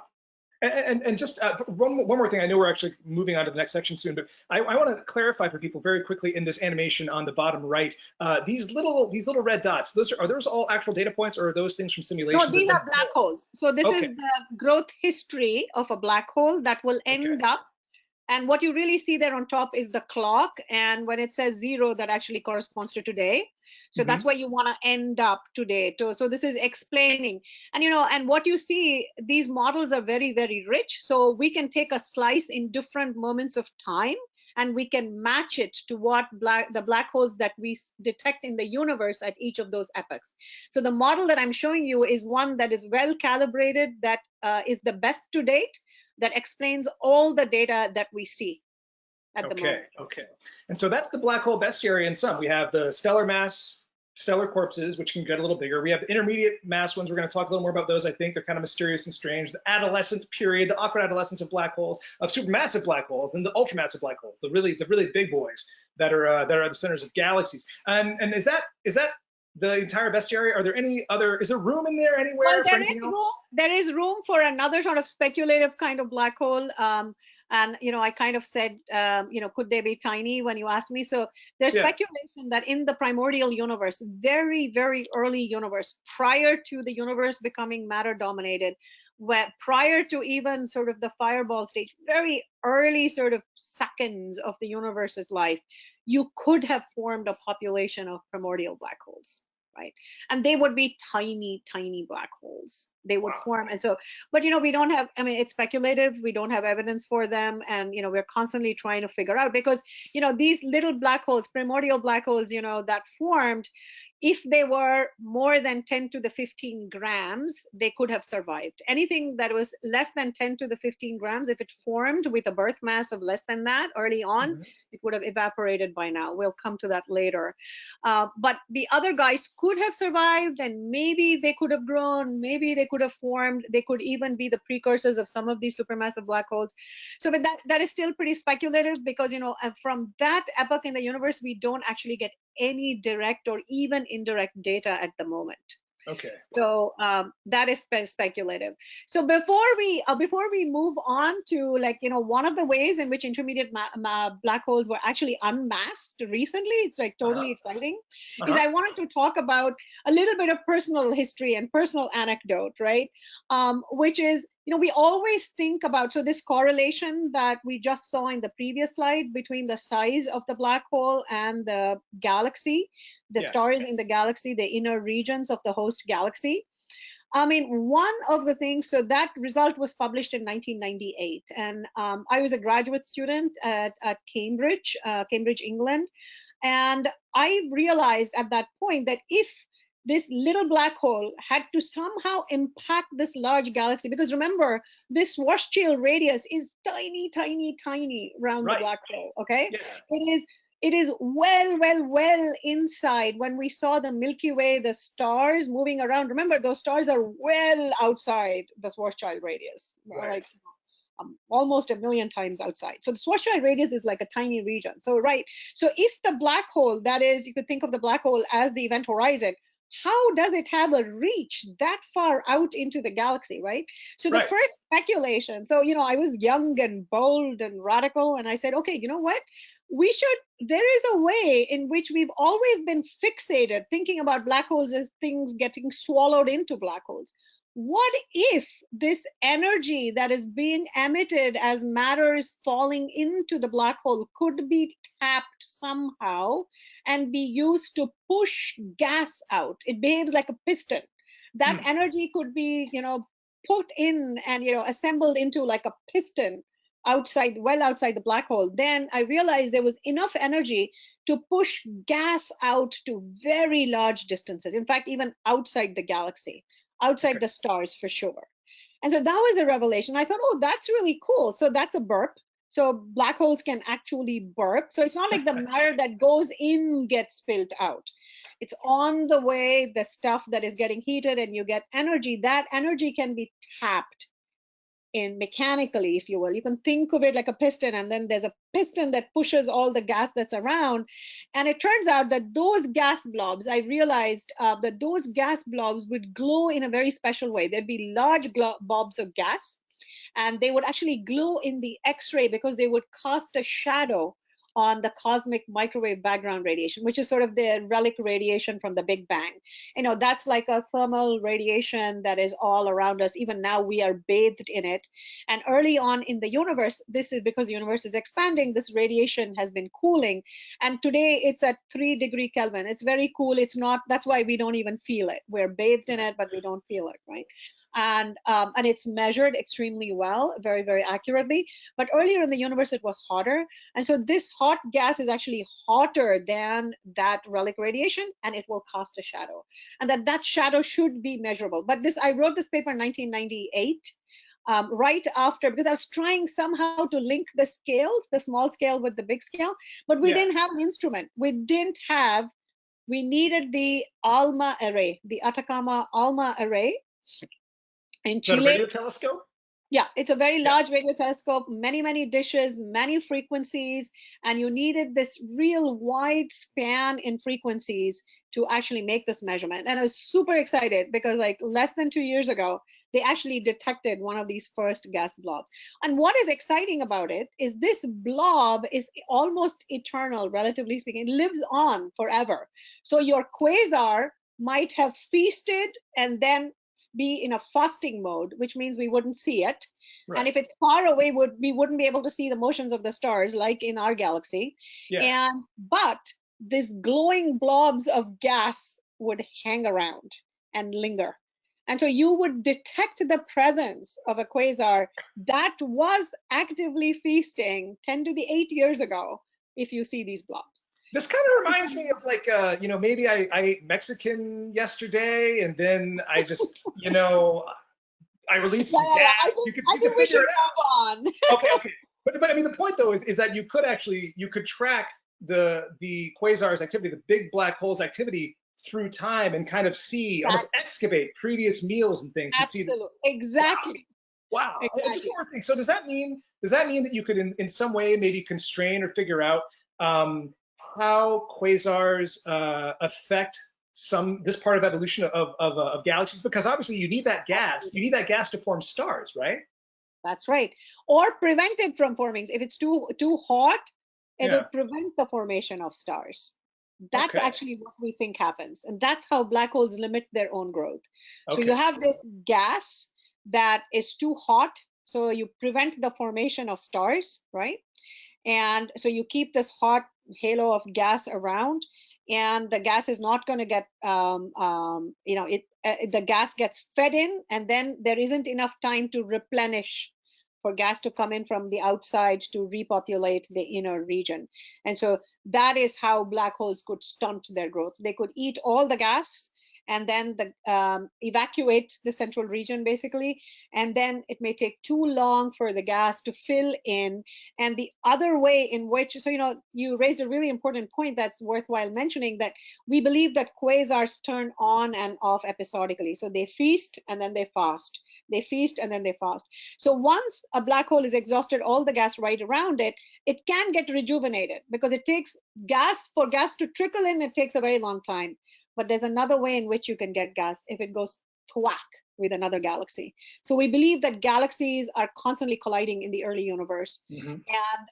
And just one more thing. I know we're actually moving on to the next section soon, but I want to clarify for people very quickly in this animation on the bottom right, these little red dots. Are those all actual data points, or are those things from simulations? No, these are black holes. So this is the growth history of a black hole that will end up And what you really see there on top is the clock. And when it says 0, that actually corresponds to today. So that's Hmm. where you want to end up today. So this is explaining. And, and what you see, these models are very, very rich. So we can take a slice in different moments of time, and we can match it to what the black holes that we detect in the universe at each of those epochs. So the model that I'm showing you is one that is well calibrated, that is the best to date, that explains all the data that we see at the Okay, moment. okay. And so that's the black hole bestiary in sum. We have the stellar mass, stellar corpses, which can get a little bigger. We have the intermediate mass ones. We're going to talk a little more about those. I think they're kind of mysterious and strange. The adolescent period, the awkward adolescence of black holes, of supermassive black holes, and the ultramassive black holes, the really big boys that are the centers of galaxies. And is that the entire bestiary? Are there any other? Is there room in there Well, anywhere for anything else? there is room for another sort of speculative kind of black hole. And I kind of said, could they be tiny when you asked me? So there's Yeah. speculation that in the primordial universe, very, very early universe, prior to the universe becoming matter dominated, where prior to even sort of the fireball stage, very early sort of seconds of the universe's life, you could have formed a population of primordial black holes, right? And they would be tiny, tiny black holes. They would Wow. form. And so, but we don't have, I mean, it's speculative. We don't have evidence for them. And, we're constantly trying to figure out, because, these little black holes, primordial black holes, that formed, if they were more than 10 to the 15 grams, they could have survived. Anything that was less than 10 to the 15 grams, if it formed with a birth mass of less than that early on, Mhm. it would have evaporated by now. We'll come to that later. But the other guys could have survived, and maybe they could have grown, maybe they could have formed, they could even be the precursors of some of these supermassive black holes. So, but that is still pretty speculative, because from that epoch in the universe, we don't actually get any direct or even indirect data at the moment. Okay. So that is speculative. So before we move on to, like, one of the ways in which intermediate black holes were actually unmasked recently, it's like Uh-huh. totally exciting, is Uh-huh. I wanted to talk about a little bit of personal history and personal anecdote, right? Which is, we always think about, so this correlation that we just saw in the previous slide between the size of the black hole and the galaxy, the Yeah. stars in the galaxy, the inner regions of the host galaxy. I mean, one of the things, so that result was published in 1998. And I was a graduate student at Cambridge, Cambridge, England. And I realized at that point that if this little black hole had to somehow impact this large galaxy, because remember, this Schwarzschild radius is tiny, tiny, tiny around the Right. black hole, okay? Yeah. It is well, well, well inside. When we saw the Milky Way, the stars moving around, remember, those stars are well outside the Schwarzschild radius, Right. like almost a million times outside. So the Schwarzschild radius is like a tiny region. So, right. So if the black hole, that is, you could think of the black hole as the event horizon, how does it have a reach that far out into the galaxy, right? So the Right. first speculation, so, I was young and bold and radical, and I said, okay, you know what? There is a way in which we've always been fixated thinking about black holes as things getting swallowed into black holes. What if this energy that is being emitted as matter is falling into the black hole could be tapped somehow and be used to push gas out? It behaves like a piston. That Hmm. energy could be, put in and, assembled into like a piston outside, well outside the black hole. Then I realized there was enough energy to push gas out to very large distances. In fact, even outside the galaxy, Okay. outside the stars for sure. And so that was a revelation. I thought, oh, that's really cool. So that's a burp. So black holes can actually burp. So it's not like the matter that goes in gets spilled out. It's on the way, the stuff that is getting heated and you get energy. That energy can be tapped in mechanically, if you will. You can think of it like a piston, and then there's a piston that pushes all the gas that's around. And it turns out that those gas blobs, I realized that those gas blobs would glow in a very special way. There'd be large blobs of gas, and they would actually glow in the X-ray because they would cast a shadow on the cosmic microwave background radiation, which is sort of the relic radiation from the Big Bang. That's like a thermal radiation that is all around us. Even now, we are bathed in it. And early on in the universe, this is because the universe is expanding, this radiation has been cooling. And today it's at 3 degree Kelvin. It's very cool. It's not, that's why we don't even feel it. We're bathed in it, but we don't feel it, right? And it's measured extremely well, very, very accurately. But earlier in the universe, it was hotter. And so this hot gas is actually hotter than that relic radiation, and it will cast a shadow. And that shadow should be measurable. But I wrote this paper in 1998. Right after, because I was trying somehow to link the scales, the small scale with the big scale, but we didn't have an instrument. We needed the ALMA array, the Atacama ALMA array in Is that a Chile. radio telescope? Yeah, it's a very large radio telescope, many, many dishes, many frequencies, and you needed this real wide span in frequencies to actually make this measurement. And I was super excited because like less than 2 years ago, they actually detected one of these first gas blobs. And what is exciting about it is this blob is almost eternal, relatively speaking. It lives on forever. So your quasar might have feasted and then be in a fasting mode, which means we wouldn't see it. Right. And if it's far away, we wouldn't be able to see the motions of the stars like in our galaxy. Yeah. But these glowing blobs of gas would hang around and linger. And so you would detect the presence of a quasar that was actively feasting 10 to the 8 years ago if you see these blobs. This kind of reminds me of like, maybe I ate Mexican yesterday and then I just, I released some gas. I think we should move on. Okay. But I mean, the point though is that you could track the quasar's activity, the big black hole's activity through time and kind of see, almost excavate previous meals and things. Absolutely. And see exactly. Wow. Exactly. Just one more thing. So does that mean that you could in some way maybe constrain or figure out how quasars affect this part of evolution of galaxies? Because obviously you need that gas. Absolutely. You need that gas to form stars, right? That's right. Or prevent it from forming. If it's too hot, it'll prevent the formation of stars. That's actually what we think happens. And that's how black holes limit their own growth. So you have this gas that is too hot, so you prevent the formation of stars, right? And so you keep this hot halo of gas around, and the gas is not going to get, the gas gets fed in, and then there isn't enough time to replenish for gas to come in from the outside to repopulate the inner region. And so that is how black holes could stunt their growth. They could eat all the gas and then evacuate the central region basically, and then it may take too long for the gas to fill in. And the other way in which, so you raised a really important point that's worthwhile mentioning, that we believe that quasars turn on and off episodically. So they feast and then they fast, they feast and then they fast. So once a black hole is exhausted all the gas right around it, it can get rejuvenated, because it takes for gas to trickle in, it takes a very long time. But there's another way in which you can get gas if it goes thwack with another galaxy. So we believe that galaxies are constantly colliding in the early universe. Mm-hmm.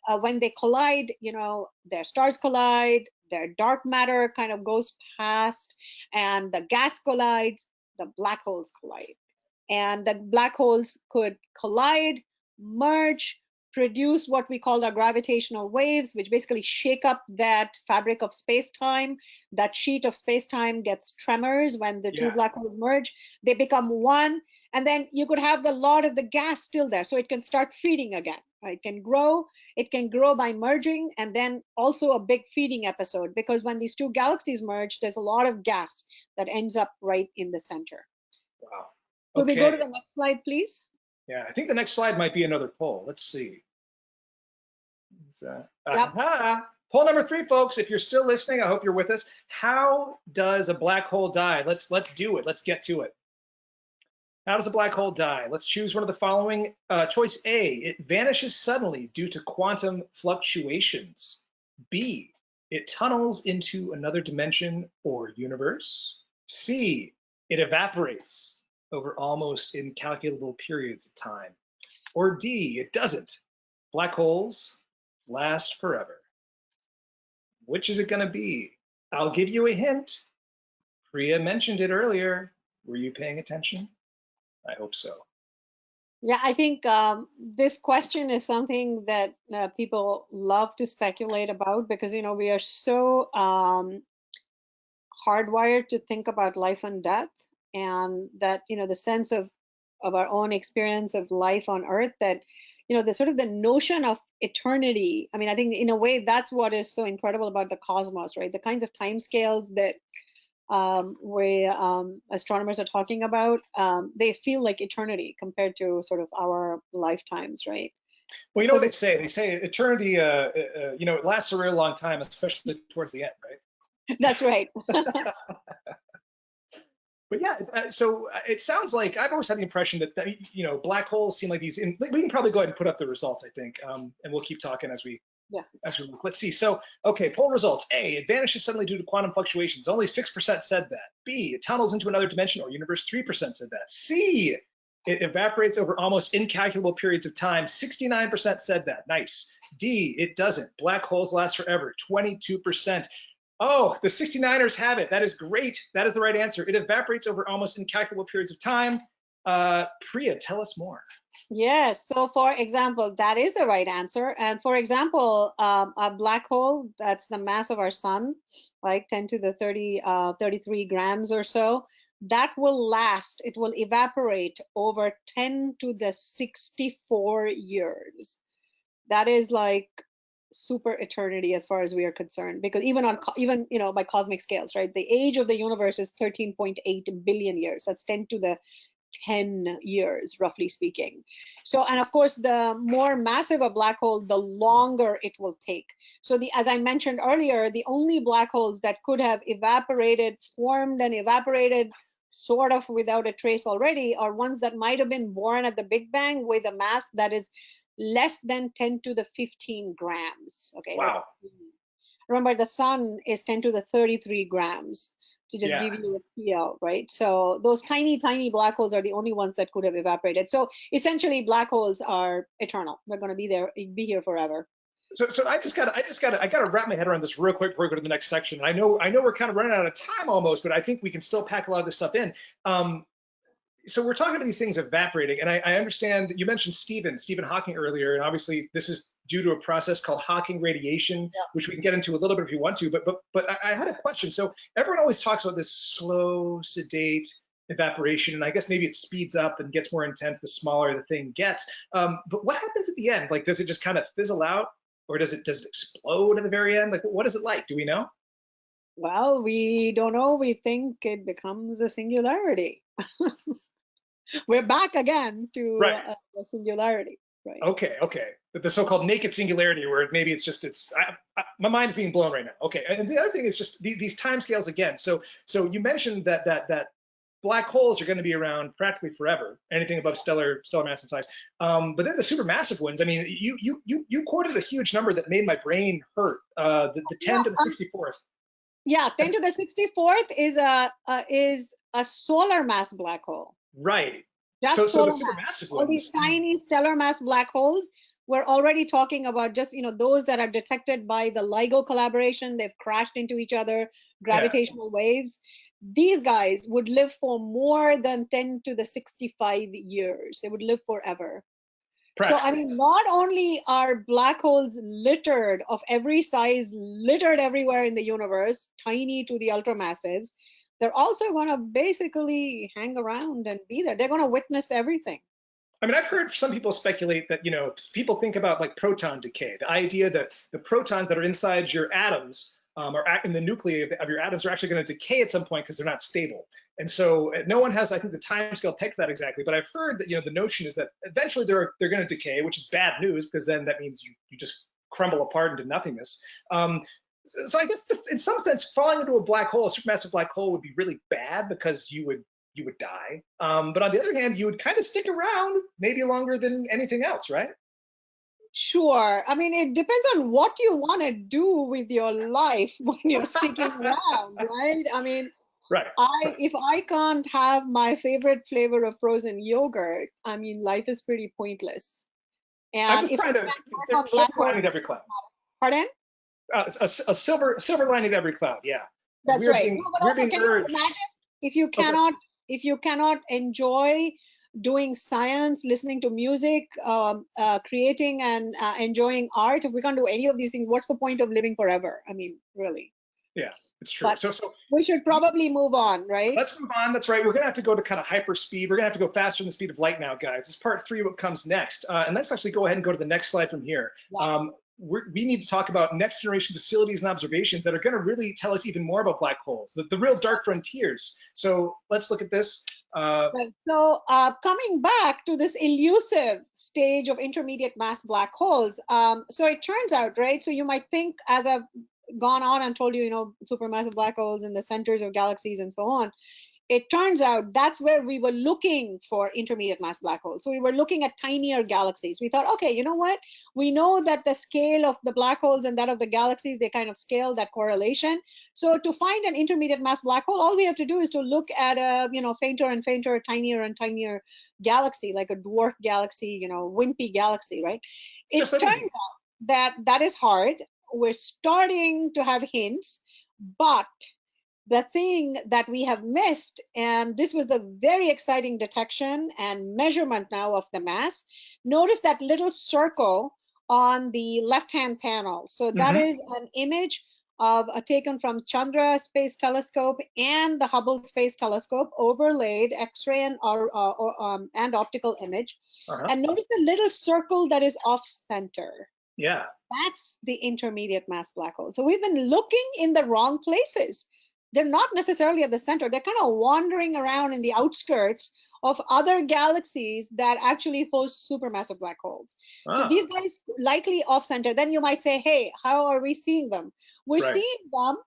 And when they collide, their stars collide, their dark matter kind of goes past, and the gas collides, the black holes collide. And the black holes could collide, merge, produce what we call our gravitational waves, which basically shake up that fabric of space-time. That sheet of space-time gets tremors when the two black holes merge. They become one, and then you could have the lot of the gas still there, so it can start feeding again. It can grow. It can grow by merging, and then also a big feeding episode, because when these two galaxies merge, there's a lot of gas that ends up right in the center. Wow. Could we go to the next slide, please? Yeah, I think the next slide might be another poll. Let's see. Poll number 3, folks. If you're still listening, I hope you're with us. How does a black hole die? Let's do it. Let's get to it. How does a black hole die? Let's choose one of the following. Choice A, it vanishes suddenly due to quantum fluctuations. B, it tunnels into another dimension or universe. C, it evaporates over almost incalculable periods of time. Or D, it doesn't. Black holes last forever. Which is it going to be? I'll give you a hint. Priya mentioned it earlier. Were you paying attention? I hope so. Yeah, I think this question is something that people love to speculate about because, we are so hardwired to think about life and death, and that, the sense of our own experience of life on Earth, that, the sort of the notion of eternity. I mean, I think in a way that's what is so incredible about the cosmos, right? The kinds of timescales that astronomers are talking about, they feel like eternity compared to sort of our lifetimes, right? Well, you know So what they this, say? They say eternity, it lasts a really long time, especially towards the end, right? that's right. But yeah, so it sounds like I've always had the impression that, black holes seem like these. We can probably go ahead and put up the results, I think, and we'll keep talking Yeah. as we look. Let's see. So, okay, poll results. A, it vanishes suddenly due to quantum fluctuations. Only 6% said that. B, it tunnels into another dimension or universe. 3% said that. C, it evaporates over almost incalculable periods of time. 69% said that. Nice. D, it doesn't. Black holes last forever. 22%. Oh, the 69ers have it. That is great. That is the right answer. It evaporates over almost incalculable periods of time. Priya, tell us more. Yes. So, for example, that is the right answer. And for example, a black hole, that's the mass of our sun, like 10 to the 33 grams or so, that will last. It will evaporate over 10 to the 64 years. That is like super eternity as far as we are concerned, because even by cosmic scales, right, the age of the universe is 13.8 billion years. That's 10 to the 10 years, roughly speaking. So, and of course, the more massive a black hole, the longer it will take. So, as I mentioned earlier, the only black holes that could have formed and evaporated sort of without a trace already are ones that might have been born at the Big Bang with a mass that is less than 10 to the 15 grams. Okay, Wow. remember, the sun is 10 to the 33 grams, to just Yeah. give you a feel, right? So those tiny, tiny black holes are the only ones that could have evaporated. So essentially, black holes are eternal. They're going to be here forever. So I gotta wrap my head around this real quick before we go to the next section. I know we're kind of running out of time almost, but I think we can still pack a lot of this stuff in. So we're talking about these things evaporating, and I understand you mentioned Stephen Hawking earlier, and obviously this is due to a process called Hawking radiation, Yeah. which we can get into a little bit if you want to. But I had a question. So everyone always talks about this slow, sedate evaporation, and I guess maybe it speeds up and gets more intense the smaller the thing gets. But what happens at the end? Like, does it just kind of fizzle out, or does it explode at the very end? Like, what is it like? Do we know? Well, we don't know. We think it becomes a singularity. We're back again to Right. a singularity, right? Okay. The so-called naked singularity, where maybe my mind's being blown right now. Okay, and the other thing is just these time scales again. So you mentioned that black holes are going to be around practically forever, anything above stellar mass and size. But then the supermassive ones. I mean, you quoted a huge number that made my brain hurt. The 10 to the 64th. Yeah, 10 to the 64th is a solar mass black hole. Right. Just So the solar mass. supermassive All these ones. tiny stellar mass black holes, we're already talking about just, those that are detected by the LIGO collaboration. They've crashed into each other, Yeah. gravitational waves. These guys would live for more than 10 to the 65 years. They would live forever. So, I Practically. mean, not only are black holes littered of every size, littered everywhere in the universe, tiny to the ultramassives, they're also going to basically hang around and be there. They're going to witness everything. I mean, I've heard some people speculate that, people think about like proton decay, the idea that the protons that are inside your atoms are in the nuclei of your atoms are actually going to decay at some point because they're not stable. And so no one has, I think, the time scale pegged to that exactly. But I've heard that, the notion is that eventually they're going to decay, which is bad news because then that means you just crumble apart into nothingness. So I guess in some sense, falling into a black hole, a supermassive black hole, would be really bad because you would die. But on the other hand, you would kind of stick around maybe longer than anything else, right? Sure. I mean, it depends on what you want to do with your life when you're sticking around, right? I mean, Right. if I can't have my favorite flavor of frozen yogurt, I mean, life is pretty pointless. I'm And just if I trying to, can't work there's on black silver holes, lining to every cloud. pardon? A silver lining to every cloud. Yeah, That's right. No, but we're also, being can you urged. imagine if you Okay. cannot enjoy doing science, listening to music, creating and enjoying art, if we can't do any of these things, what's the point of living forever? I mean, really. Yeah, it's true. But So we should probably move on, right? let's move on. That's right. We're going to have to go to kind of hyper speed. We're going to have to go faster than the speed of light now, guys. This is part 3 of what comes next. And let's actually go ahead and go to the next slide from here. Yeah. We need to talk about next generation facilities and observations that are going to really tell us even more about black holes, the real dark frontiers. So let's look at this. Right. So coming back to this elusive stage of intermediate mass black holes, so it turns out, right? So you might think, as I've gone on and told you, supermassive black holes in the centers of galaxies and so on, it turns out that's where we were looking for intermediate mass black holes. So we were looking at tinier galaxies. We thought, okay, you know what? We know that the scale of the black holes and that of the galaxies, they kind of scale that correlation. So to find an intermediate mass black hole, all we have to do is to look at a, fainter and fainter, tinier and tinier galaxy, like a dwarf galaxy, wimpy galaxy, right? It Just that turns easy. out that that is hard. We're starting to have hints, but the thing that we have missed, and this was the very exciting detection and measurement now of the mass, notice that little circle on the left-hand panel. So that is an image of taken from Chandra Space Telescope and the Hubble Space Telescope, overlaid X-ray and optical image. And notice the little circle that is off-center. Yeah. That's the intermediate mass black hole. So we've been looking in the wrong places. They're not necessarily at the center. They're kind of wandering around in the outskirts of other galaxies that actually host supermassive black holes. So these guys likely off center. Then you might say, hey, how are we seeing them? We're seeing them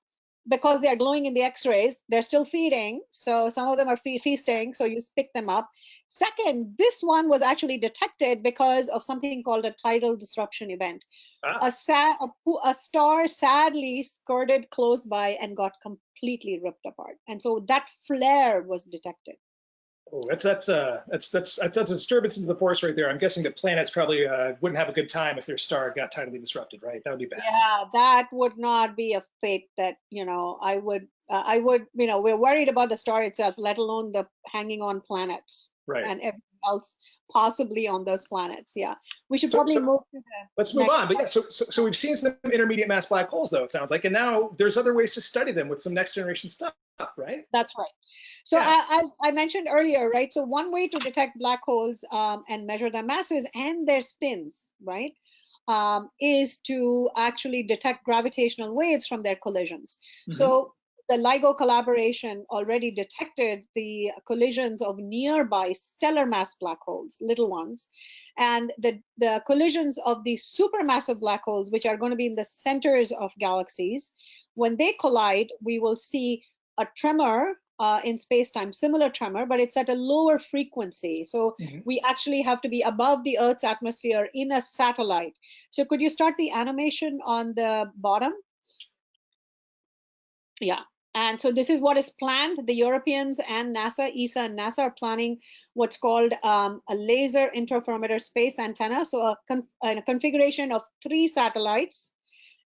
because they're glowing in the X-rays. They're still feeding. So some of them are feasting. So you pick them up. Second, this one was actually detected because of something called a tidal disruption event. A star sadly skirted close by and got completely ripped apart, and so that flare was detected. Oh, that's a disturbance into the force right there. I'm guessing that planets probably wouldn't have a good time if their star got tidally disrupted, right? That would be bad. Yeah, that would not be a fate that I would we're worried about the star itself, let alone the hanging on planets, right, and everything else possibly on those planets. Yeah, we should so probably move to the let's move next on. But yeah, so we've seen some intermediate mass black holes, though, it sounds like, and now there's other ways to study them with some next generation stuff, right? That's right. So as I mentioned earlier, right? So one way to detect black holes and measure their masses and their spins, right, is to actually detect gravitational waves from their collisions. So the LIGO collaboration already detected the collisions of nearby stellar mass black holes, little ones, and the collisions of the supermassive black holes, which are going to be in the centers of galaxies. When they collide, we will see a tremor in space-time, similar tremor, but it's at a lower frequency. So we actually have to be above the Earth's atmosphere in a satellite. So could you start the animation on the bottom? Yeah. And so this is what is planned. The Europeans and NASA, ESA and NASA are planning what's called a laser interferometer space antenna. So a configuration of 3 satellites,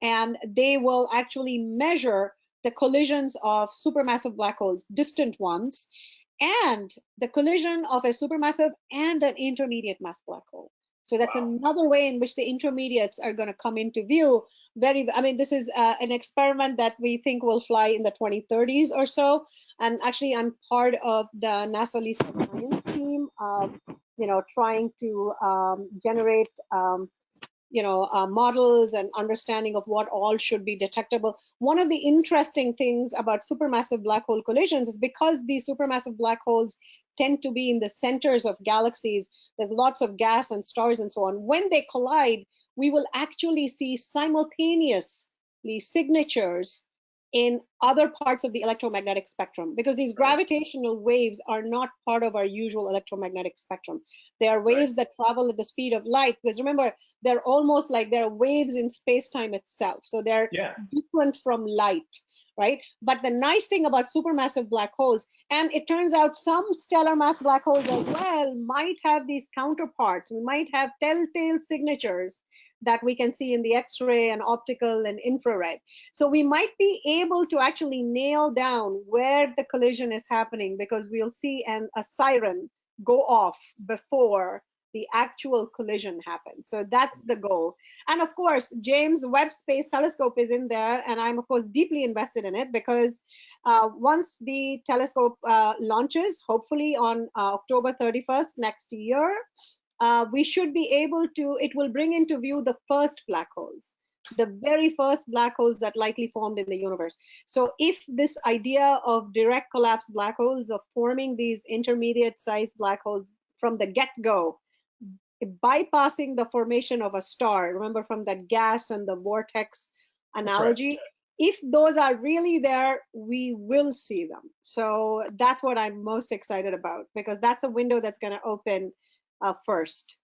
and they will actually measure the collisions of supermassive black holes, distant ones, and the collision of a supermassive and an intermediate mass black hole. So that's another way in which the intermediates are going to come into view. This is an experiment that we think will fly in the 2030s or so. And actually, I'm part of the NASA LISA science team, trying to generate models and understanding of what all should be detectable. One of the interesting things about supermassive black hole collisions is because these supermassive black holes tend to be in the centers of galaxies, there's lots of gas and stars and so on. When they collide, we will actually see simultaneously signatures in other parts of the electromagnetic spectrum, because these Right. gravitational waves are not part of our usual electromagnetic spectrum. They are waves that travel at the speed of light, because remember, they're almost like they're waves in space-time itself. So they're Yeah. different from light, right? But the nice thing about supermassive black holes, and it turns out some stellar mass black holes as well might have these counterparts. We might have telltale signatures that we can see in the X-ray and optical and infrared. So we might be able to actually nail down where the collision is happening, because we'll see a siren go off before the actual collision happens. So that's the goal. And of course, James Webb Space Telescope is in there, and I'm of course deeply invested in it, because once the telescope launches, hopefully on October 31st next year, we should be able to, it will bring into view the first black holes, the very first black holes that likely formed in the universe. So if this idea of direct collapse black holes, of forming these intermediate sized black holes from the get-go, bypassing the formation of a star, remember from that gas and the vortex That's right. analogy, if those are really there, we will see them. So that's what I'm most excited about, because that's a window that's going to open first.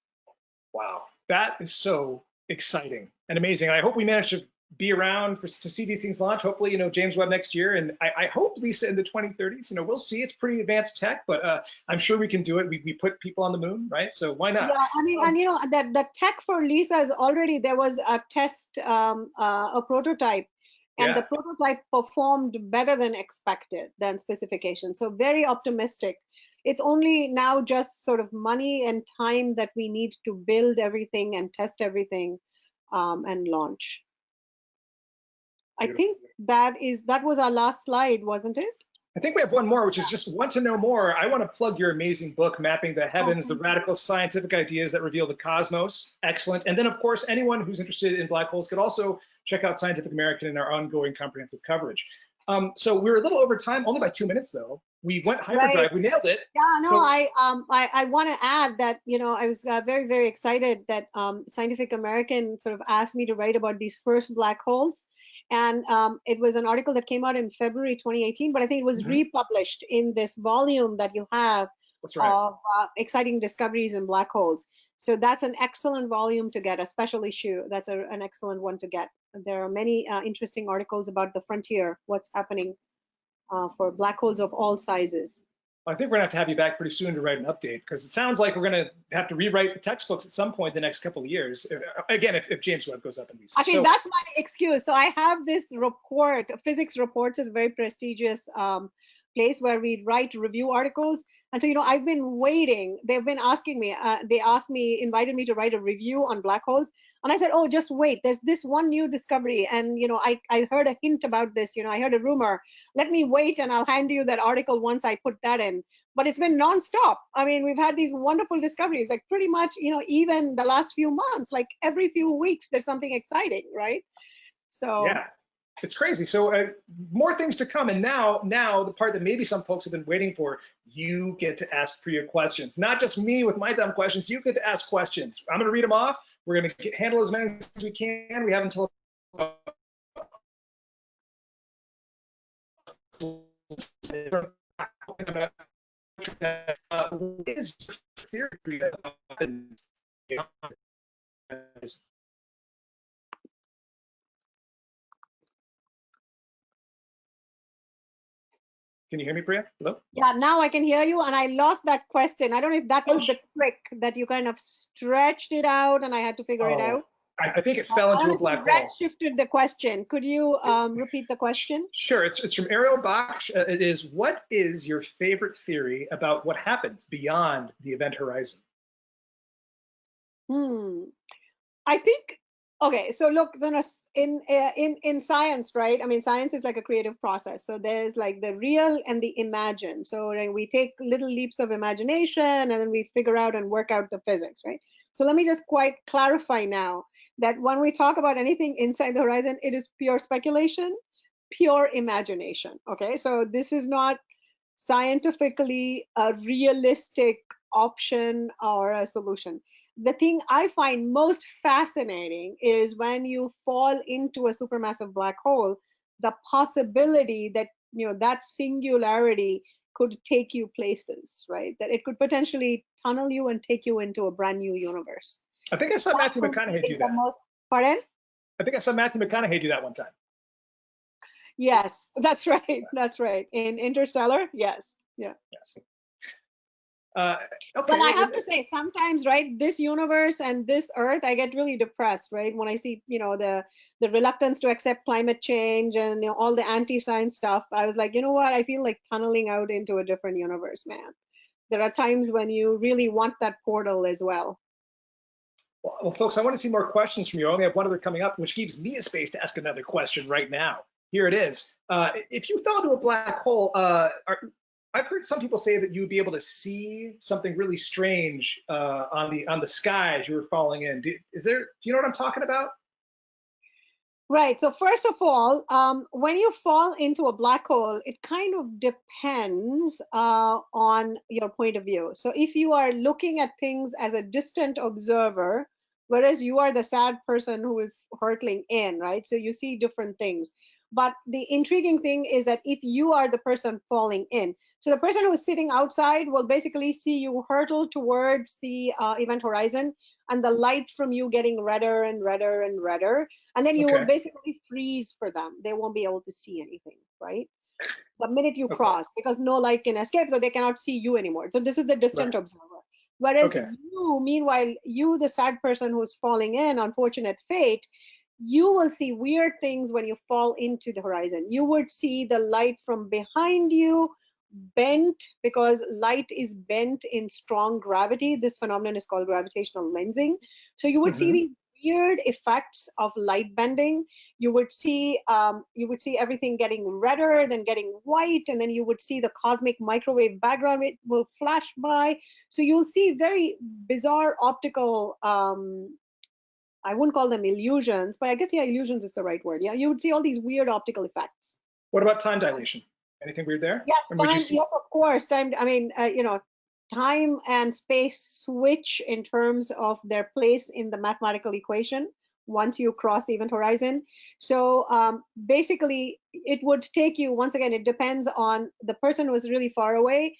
Wow, that is so exciting and amazing. I hope we manage to be around to see these things launch. Hopefully, James Webb next year, and I hope, Lisa, in the 2030s. We'll see. It's pretty advanced tech, but I'm sure we can do it. We put people on the moon, right? So why not? Yeah, I mean, and that the tech for Lisa is already, there was a test, a prototype, and the Yeah, prototype performed better than expected, than specification. So very optimistic. It's only now just sort of money and time that we need to build everything and test everything, and launch. I beautiful. think that was our last slide, wasn't it? I think we have one more, which is just want to know more. I want to plug your amazing book, Mapping the Oh, Heavens, the thank you. radical scientific ideas that reveal the cosmos. Excellent. And then, of course, anyone who's interested in black holes could also check out Scientific American and our ongoing comprehensive coverage. So we're a little over time, only by 2 minutes, though. We went Right. hyperdrive. We nailed it. Yeah, no, So I want to add that, I was very, very excited that Scientific American sort of asked me to write about these first black holes. And it was an article that came out in February 2018, but I think it was mhm, republished in this volume that you have that's right. of exciting discoveries in black holes. So that's an excellent volume to get, a special issue. That's an excellent one to get. There are many interesting articles about the frontier, what's happening for black holes of all sizes. I think we're gonna have to have you back pretty soon to write an update, because it sounds like we're gonna have to rewrite the textbooks at some point the next couple of years. Again, if James Webb goes up in Lisa. Actually, So that's my excuse. So I have this report. Physics Reports is a very prestigious place where we write review articles. And so, I've been waiting. They've been asking me. They asked me, invited me to write a review on black holes. And I said, oh, just wait. There's this one new discovery. And, I heard a hint about this. I heard a rumor. Let me wait and I'll hand you that article once I put that in. But it's been nonstop. I mean, we've had these wonderful discoveries, like pretty much, even the last few months, like every few weeks, there's something exciting, right? So, yeah, it's crazy. So more things to come. And now the part that maybe some folks have been waiting for, you get to ask Priya questions. Not just me with my dumb questions. You get to ask questions. I'm going to read them off. We're going to handle as many as we can. We have until what is your theory about Can you hear me, Priya? Hello? yeah, now I can hear you. And I lost that question. I don't know if that was the trick that you kind of stretched it out and I had to figure it Oh, out. I think it fell I don't into know a if you black hole. redshifted the question. Could you repeat the question? Sure, it's from Ariel Bach. It is, what is your favorite theory about what happens beyond the event horizon? Hmm. I think, okay, so look, in science, right? I mean, science is like a creative process. So there's like the real and the imagined. So like, we take little leaps of imagination and then we figure out and work out the physics, right? So let me just quite clarify now that when we talk about anything inside the horizon, it is pure speculation, pure imagination. Okay, so this is not scientifically a realistic option or a solution. The thing I find most fascinating is when you fall into a supermassive black hole, the possibility that, that singularity could take you places, right? That it could potentially tunnel you and take you into a brand new universe. I think I saw That Matthew for me McConaughey is do the that. most, pardon? I think I saw Matthew McConaughey do that one time. Yes, that's right. That's right. In Interstellar, yes. Yeah. Uh, But I okay. have to say, sometimes, right, this universe and this Earth, I get really depressed, right, when I see, the reluctance to accept climate change and all the anti-science stuff. I was like, you know what? I feel like tunneling out into a different universe, man. There are times when you really want that portal as well. Well, folks, I want to see more questions from you. I only have one other coming up, which gives me a space to ask another question right now. Here it is. If you fell into a black hole, I've heard some people say that you would be able to see something really strange on the sky as you were falling in. Do you know what I'm talking about? Right. So first of all, when you fall into a black hole, it kind of depends on your point of view. So if you are looking at things as a distant observer, whereas you are the sad person who is hurtling in, right? So you see different things. But the intriguing thing is that if you are the person falling in, so the person who is sitting outside will basically see you hurtle towards the event horizon, and the light from you getting redder and redder and redder, and then you will Okay. basically freeze for them. They won't be able to see anything, right? The minute you Okay. cross, because no light can escape, so they cannot see you anymore. So this is the distant Right. observer. Whereas Okay. you, meanwhile, you, the sad person who's falling in, unfortunate fate, you will see weird things when you fall into the horizon. You would see the light from behind you bent, because light is bent in strong gravity. This phenomenon is called gravitational lensing. So you would see Mm-hmm. these weird effects of light bending. You would see everything getting redder, then getting white, and then you would see the cosmic microwave background. It will flash by. So you'll see very bizarre optical. I wouldn't call them illusions, but I guess, yeah, illusions is the right word. Yeah, you would see all these weird optical effects. What about time dilation? Anything weird there? Yes, And would you time. see? Yes, of course. Time. I mean, time and space switch in terms of their place in the mathematical equation once you cross the event horizon. So basically, it would take you, once again, it depends on the person who is really far away.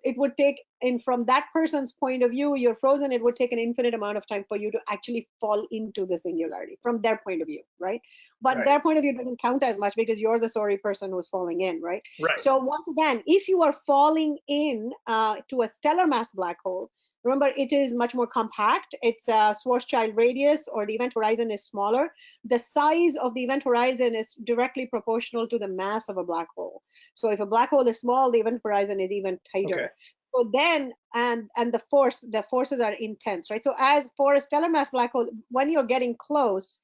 It would take, in from that person's point of view, you're frozen. It would take an infinite amount of time for you to actually fall into the singularity from their point of view, right? But Right. their point of view doesn't count as much because you're the sorry person who's falling in, right? Right. So once again, if you are falling in to a stellar mass black hole, remember it is much more compact. Its Schwarzschild radius, or the event horizon, is smaller. The size of the event horizon is directly proportional to the mass of a black hole. So if a black hole is small, the event horizon is even Okay. tighter. So then, and the forces are intense, right? So as for a stellar mass black hole, when you're getting close,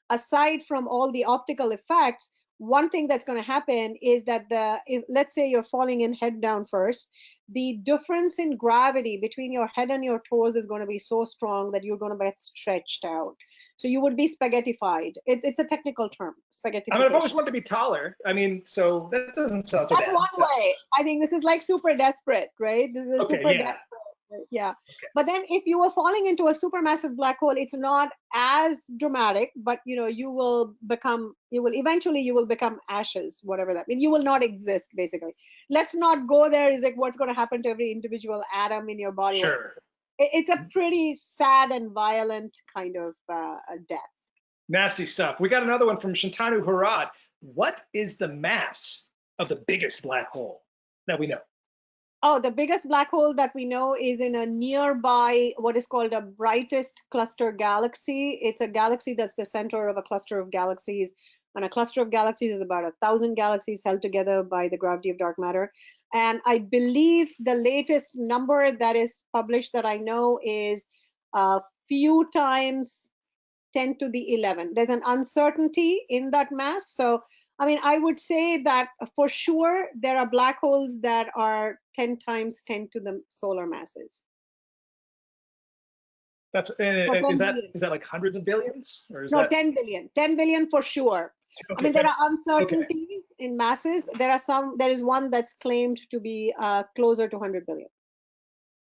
aside from all the optical effects, one thing that's going to happen is that let's say you're falling in head down first, the difference in gravity between your head and your toes is going to be so strong that you're going to get stretched out. So you would be spaghettified. It's a technical term, I mean, I've always spaghettification. wanted to be taller. I mean, so that doesn't sound so That's bad. one way. I think this is like super desperate, right? This is Okay. super Yeah. desperate. Right? Yeah. Okay. But then if you were falling into a supermassive black hole, it's not as dramatic, but you will become ashes, whatever that means. You will not exist, basically. Let's not go there. Is like what's going to happen to every individual atom in your body. Sure. It's a pretty sad and violent kind of death. Nasty stuff. We got another one from Shantanu Harad. What is the mass of the biggest black hole that we know? Oh, the biggest black hole that we know is in a nearby, what is called a brightest cluster galaxy. It's a galaxy that's the center of a cluster of galaxies. And a cluster of galaxies is about 1,000 galaxies held together by the gravity of dark matter. And I believe the latest number that is published that I know is a few times 10 to the 11. There's an uncertainty in that mass. So, I mean, I would say that for sure there are black holes that are 10 times 10 to the solar masses. That's So 10 billion. is that like hundreds of billions, or is No, that 10 billion. 10 billion for sure. I okay? mean, there 10. are Okay. uncertainties in masses. There is one that's claimed to be closer to 100 billion.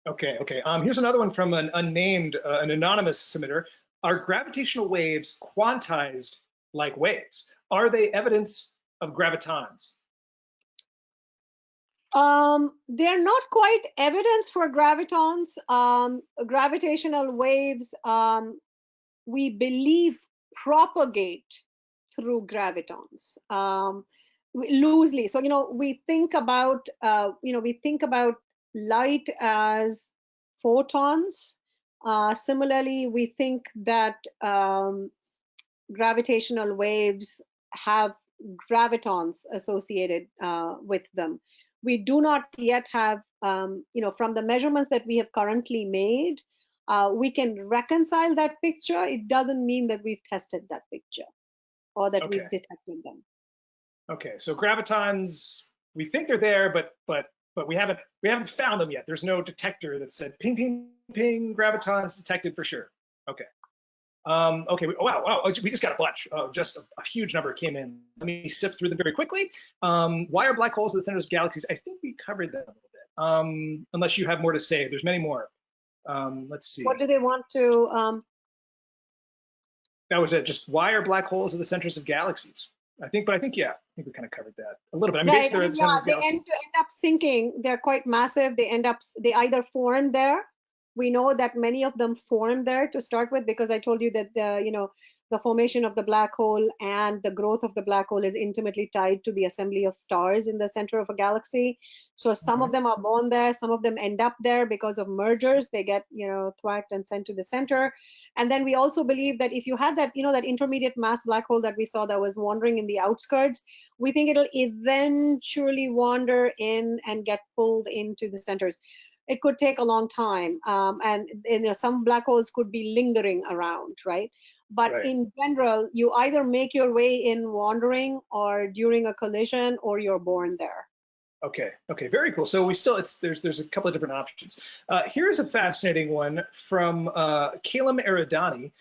Okay. Okay. Here's another one from an unnamed, an anonymous submitter. Are gravitational waves quantized like waves? Are they evidence of gravitons? They're not quite evidence for gravitons. Gravitational waves, we believe, propagate through gravitons, loosely. So, we think about, light as photons. Similarly, we think that gravitational waves have gravitons associated with them. We do not yet have, from the measurements that we have currently made, we can reconcile that picture. It doesn't mean that we've tested that picture or that Okay. we've detected them. Okay. So gravitons, we think they're there, but we haven't found them yet. There's no detector that said ping ping ping gravitons detected for sure. Okay. Okay. Wow. We just got a bunch. Just a huge number came in. Let me sift through them very quickly. Why are black holes at the centers of galaxies? I think we covered that a little bit. Unless you have more to say, there's many more. Let's see. What do they want to? That was it. Just why are black holes at the centers of galaxies? I think we kind of covered that a little bit. I mean, Right. basically, they're at the center of the They galaxy. end up sinking. They're quite massive. They either form there. We know that many of them form there to start with, because I told you that the formation of the black hole and the growth of the black hole is intimately tied to the assembly of stars in the center of a galaxy. So some of them are born there, some of them end up there because of mergers. They get thwacked and sent to the center. And then we also believe that if you had that that intermediate mass black hole that we saw that was wandering in the outskirts, we think it'll eventually wander in and get pulled into the centers. It could take a long time, and some black holes could be lingering around, right? But Right. in general, you either make your way in wandering or during a collision, or you're born there. Okay. Very cool. So there's a couple of different options. Here's a fascinating one from Kalam Eridani.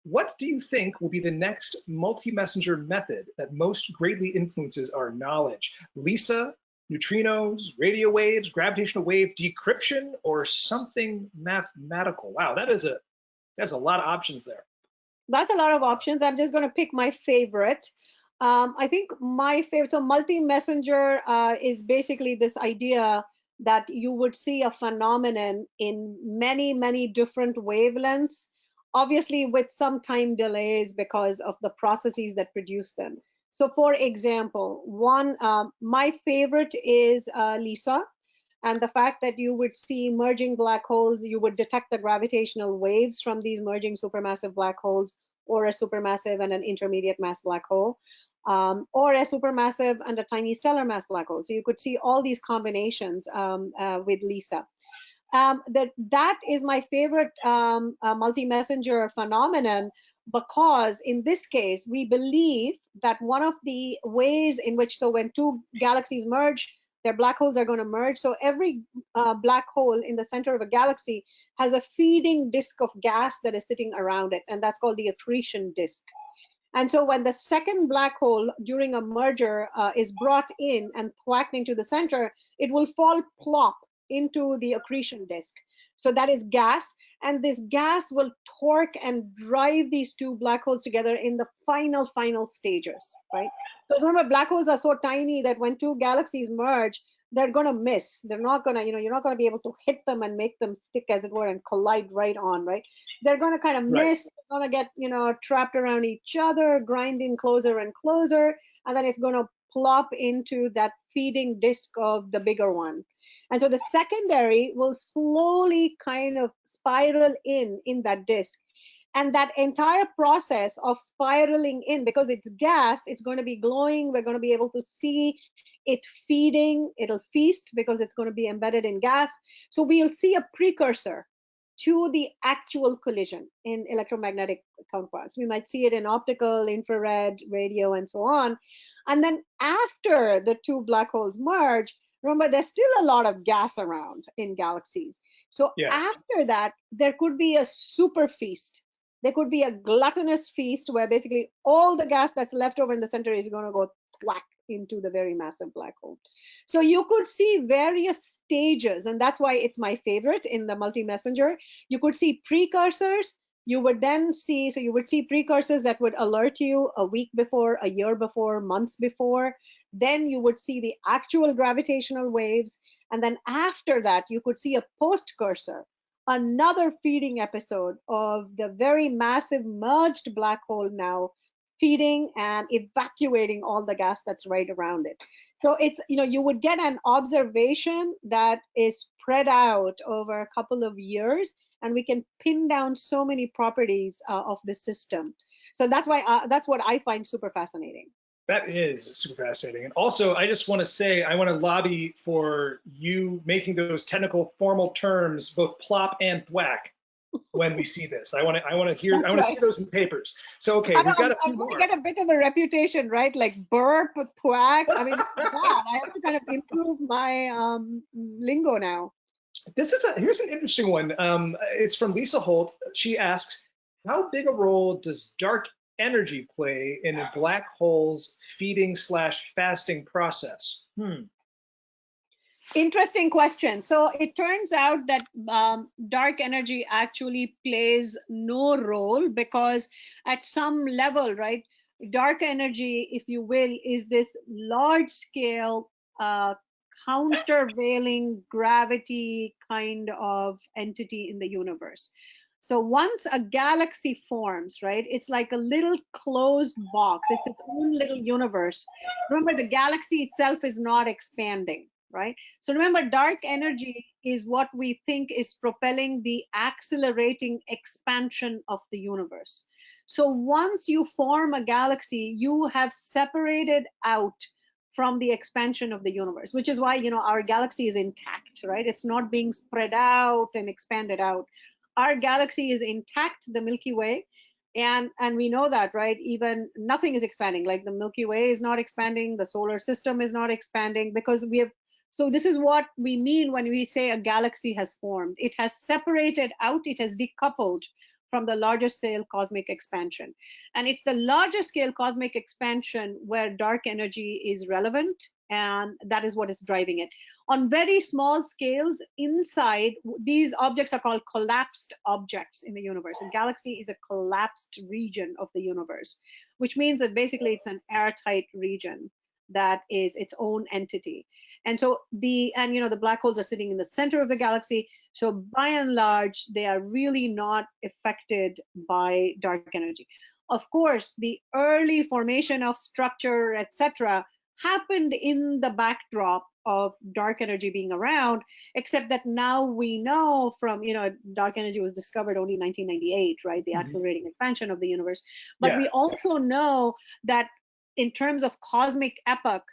What do you think will be the next multi-messenger method that most greatly influences our knowledge? LISA, neutrinos, radio waves, gravitational wave decryption, or something mathematical? Wow, there's a lot of options there. That's a lot of options. I'm just going to pick my favorite. I think my favorite, so multi-messenger is basically this idea that you would see a phenomenon in many, many different wavelengths, obviously with some time delays because of the processes that produce them. So for example, my favorite is LISA. And the fact that you would see merging black holes, you would detect the gravitational waves from these merging supermassive black holes, or a supermassive and an intermediate mass black hole, or a supermassive and a tiny stellar mass black hole. So you could see all these combinations with LISA. That is my favorite multi-messenger phenomenon, because in this case, we believe that one of the ways in which, so when two galaxies merge, their black holes are going to merge. So every black hole in the center of a galaxy has a feeding disk of gas that is sitting around it, and that's called the accretion disk. And so when the second black hole during a merger is brought in and thwacked into the center, it will fall plop into the accretion disk. So that is gas, and this gas will torque and drive these two black holes together in the final stages, right? So remember, black holes are so tiny that when two galaxies merge, they're going to miss. They're not going to, you're not going to be able to hit them and make them stick, as it were, and collide right on, right? They're going to kind of miss. They're going to get, trapped around each other, grinding closer and closer, and then it's going to plop into that feeding disk of the bigger one. And so the secondary will slowly kind of spiral in that disk. And that entire process of spiraling in, because it's gas, it's going to be glowing. We're going to be able to see it feeding. It'll feast because it's going to be embedded in gas. So we'll see a precursor to the actual collision in electromagnetic counterparts. We might see it in optical, infrared, radio, and so on. And then after the two black holes merge, remember, there's still a lot of gas around in galaxies. So after that, there could be a super feast. There could be a gluttonous feast where basically all the gas that's left over in the center is going to go thwack into the very massive black hole. So you could see various stages, and that's why it's my favorite in the multi-messenger. You could see precursors, You would then see, so you would see precursors that would alert you a week before, a year before, months before. Then you would see the actual gravitational waves. And then after that, you could see a postcursor, another feeding episode of the very massive merged black hole now feeding and evacuating all the gas that's right around it. So it's, you would get an observation that is spread out over a couple of years, and we can pin down so many properties of the system. So that's why that's what I find super fascinating. That is super fascinating. And also, I just want to say, I want to lobby for you making those technical formal terms, both plop and thwack, when we see this. I want to hear, That's I want to right. see those in papers. So, okay, we've got a I'm few going to more. get a bit of a reputation, right? Like burp, thwack. I mean, it's bad. I have to kind of improve my lingo now. Here's an interesting one. It's from Lisa Holt. She asks, how big a role does dark energy play in a black hole's feeding slash fasting process? Interesting question. So it turns out that dark energy actually plays no role, because at some level, right, dark energy, if you will, is this large scale countervailing gravity kind of entity in the universe. So once a galaxy forms, right, it's like a little closed box. It's its own little universe. Remember, the galaxy itself is not expanding, right? So remember, dark energy is what we think is propelling the accelerating expansion of the universe. So once you form a galaxy, you have separated out from the expansion of the universe, which is why, our galaxy is intact, right? It's not being spread out and expanded out. Our galaxy is intact, the Milky Way, and we know that, right? Even nothing is expanding. Like the Milky Way is not expanding, the solar system is not expanding, because we have. So this is what we mean when we say a galaxy has formed. It has separated out, it has decoupled from the larger scale cosmic expansion. And it's the larger scale cosmic expansion where dark energy is relevant, and that is what is driving it. On very small scales inside, these objects are called collapsed objects in the universe. A galaxy is a collapsed region of the universe, which means that basically it's an airtight region that is its own entity. And so the black holes are sitting in the center of the galaxy. So by and large, they are really not affected by dark energy. Of course, the early formation of structure, etc., happened in the backdrop of dark energy being around, except that now we know from, dark energy was discovered only in 1998, right? The accelerating expansion of the universe. But we also know that in terms of cosmic epoch,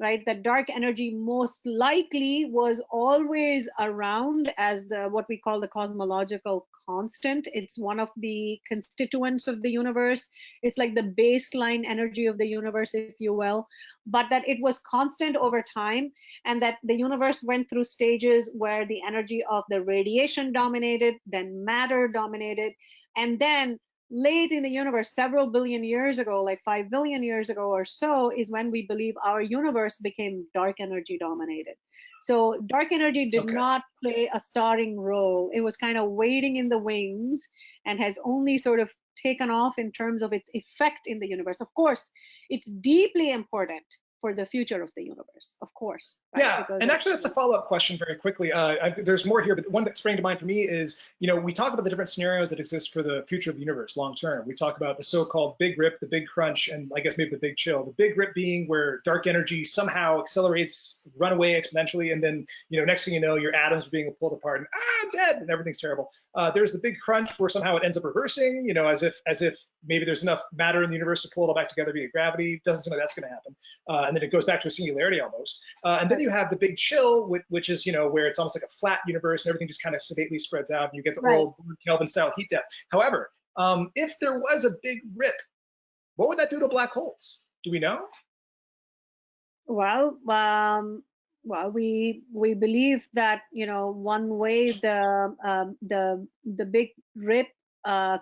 right, that dark energy most likely was always around as what we call the cosmological constant. It's one of the constituents of the universe. It's like the baseline energy of the universe, if you will, but that it was constant over time, and that the universe went through stages where the energy of the radiation dominated, then matter dominated, and then late in the universe, several billion years ago, like 5 billion years ago or so, is when we believe our universe became dark energy dominated. So dark energy did not play a starring role. It was kind of waiting in the wings and has only sort of taken off in terms of its effect in the universe. Of course, it's deeply important for the future of the universe, of course. Right? Yeah, and actually that's a follow-up question very quickly. There's more here, but one that sprang to mind for me is, we talk about the different scenarios that exist for the future of the universe long term. We talk about the so-called big rip, the big crunch, and I guess maybe the big chill. The big rip being where dark energy somehow accelerates, run away exponentially, and then, next thing you know, your atoms are being pulled apart and I'm dead and everything's terrible. There's the big crunch where somehow it ends up reversing, as if maybe there's enough matter in the universe to pull it all back together via gravity. Doesn't seem like that's going to happen. And then it goes back to a singularity almost. And then you have the big chill, which is, where it's almost like a flat universe and everything just kind of sedately spreads out and you get the old Kelvin style heat death. However, if there was a big rip, what would that do to black holes? Do we know? Well, we believe that, one way the big rip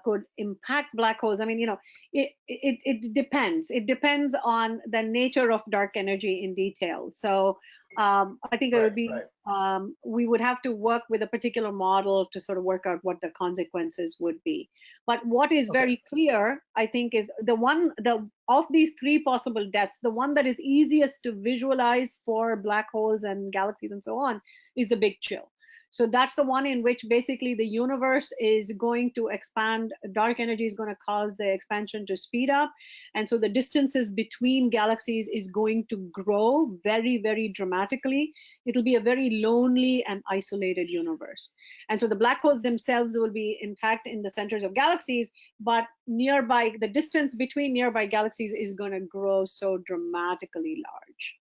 could impact black holes. I mean, it depends. It depends on the nature of dark energy in detail. So I think it Right, would be, right. we would have to work with a particular model to sort of work out what the consequences would be. But what is Okay. very clear, I think, is the of these three possible deaths, the one that is easiest to visualize for black holes and galaxies and so on is the big chill. So that's the one in which basically the universe is going to expand. Dark energy is going to cause the expansion to speed up. And so the distances between galaxies is going to grow very, very dramatically. It'll be a very lonely and isolated universe. And so the black holes themselves will be intact in the centers of galaxies, but nearby, the distance between nearby galaxies is going to grow so dramatically large.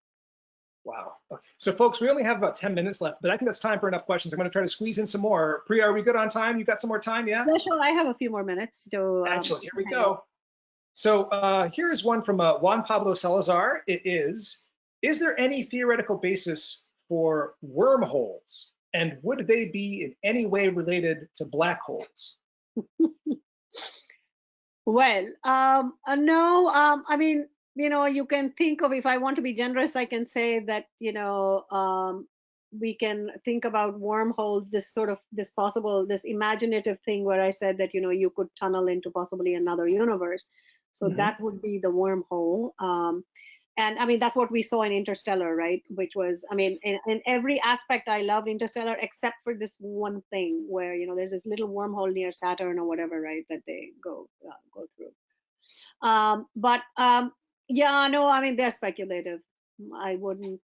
Wow. Okay. So folks, we only have about 10 minutes left, but I think that's time for enough questions. I'm going to try to squeeze in some more. Priya, are we good on time? You got some more time? Yeah? Yeah, sure. I have a few more minutes to Excellent. Here we hang out. go. So here is one from Juan Pablo Salazar. It is there any theoretical basis for wormholes? And would they be in any way related to black holes? Well, no, I mean, you can think of, if I want to be generous, I can say that, we can think about wormholes, this possible, this imaginative thing where I said that, you could tunnel into possibly another universe. So Mhm. that would be the wormhole. And I mean, that's what we saw in Interstellar, right? Which was, I mean, in every aspect, I loved Interstellar except for this one thing where, there's this little wormhole near Saturn or whatever, right, that they go through. But yeah, no, I mean, they're speculative. I wouldn't,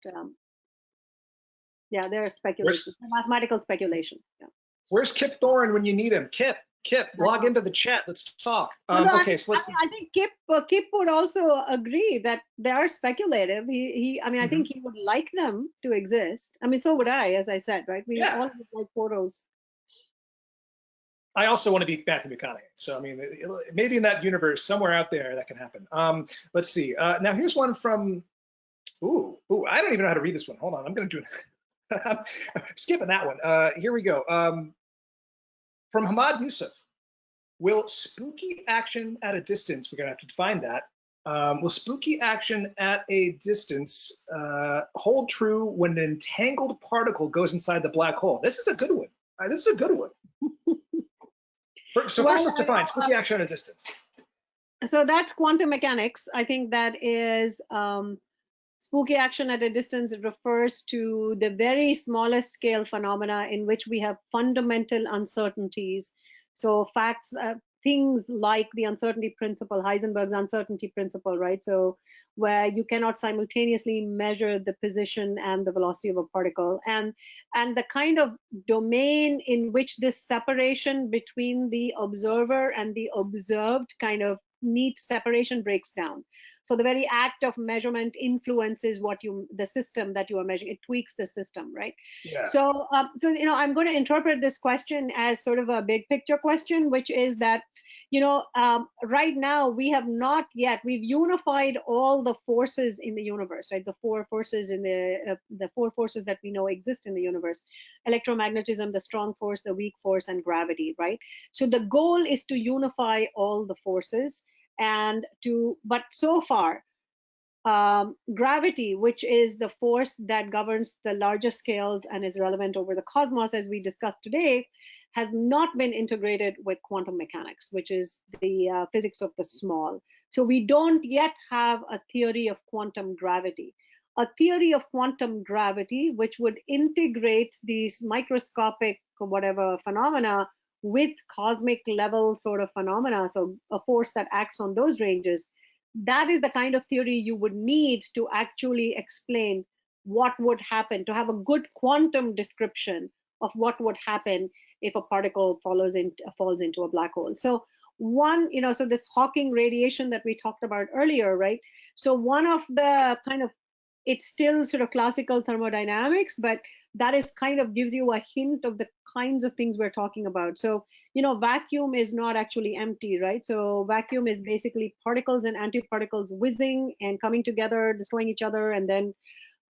yeah, they're speculation, Where's mathematical speculation. Yeah. where's Kip Thorne when you need him? Kip, log into the chat. Let's talk. Well, no, Okay, so let's. I think Kip would also agree that they are speculative. I mean, I think Mhm. he would like them to exist. I mean, so would I, as I said, right? We Yeah. all would like portals. I also want to be Matthew McConaughey. So I mean, maybe in that universe somewhere out there that can happen. Let's see. Now here's one from. I don't even know how to read this one. Hold on, I'm going to do it. I'm skipping that one. Here we go. From Hamad Yusuf. Will spooky action at a distance, we're going to have to define that. Will spooky action at a distance hold true when an entangled particle goes inside the black hole? This is a good one. This is a good one. So Well, first, let's define spooky action at a distance. so that's quantum mechanics. I think that is spooky action at a distance. It refers to the very smallest scale phenomena in which we have fundamental uncertainties. So facts, things like the uncertainty principle, Heisenberg's uncertainty principle, right? So where you cannot simultaneously measure the position and the velocity of a particle, and the kind of domain in which this separation between the observer and the observed kind of neat separation breaks down. So the very act of measurement influences the system that you are measuring. It tweaks the system, right? Yeah. So, I'm going to interpret this question as sort of a big picture question, which is that, right now we've unified all the forces in the universe, right? The four forces the four forces that we know exist in the universe: electromagnetism, the strong force, the weak force, and gravity, right? So the goal is to unify all the forces but so far, gravity, which is the force that governs the largest scales and is relevant over the cosmos, as we discussed today, has not been integrated with quantum mechanics, which is the physics of the small. So we don't yet have a theory of quantum gravity. A theory of quantum gravity, which would integrate these microscopic whatever phenomena with cosmic level sort of phenomena, so a force that acts on those ranges, that is the kind of theory you would need to actually explain what would happen, to have a good quantum description of what would happen if a particle falls into a black hole. So so this Hawking radiation that we talked about earlier, right? So one of the kind of, it's still sort of classical thermodynamics, but that is kind of gives you a hint of the kinds of things we're talking about. So, vacuum is not actually empty, right? So vacuum is basically particles and antiparticles whizzing and coming together, destroying each other, and then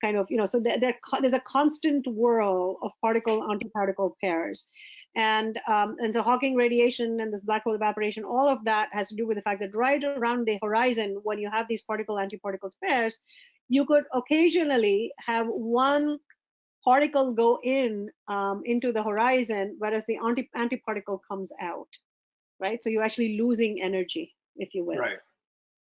kind of, so there's a constant whirl of particle antiparticle pairs. And so Hawking radiation and this black hole evaporation, all of that has to do with the fact that right around the horizon, when you have these particle-antiparticle pairs, you could occasionally have one particle go into the horizon, whereas the antiparticle comes out, right? So you're actually losing energy, if you will. Right.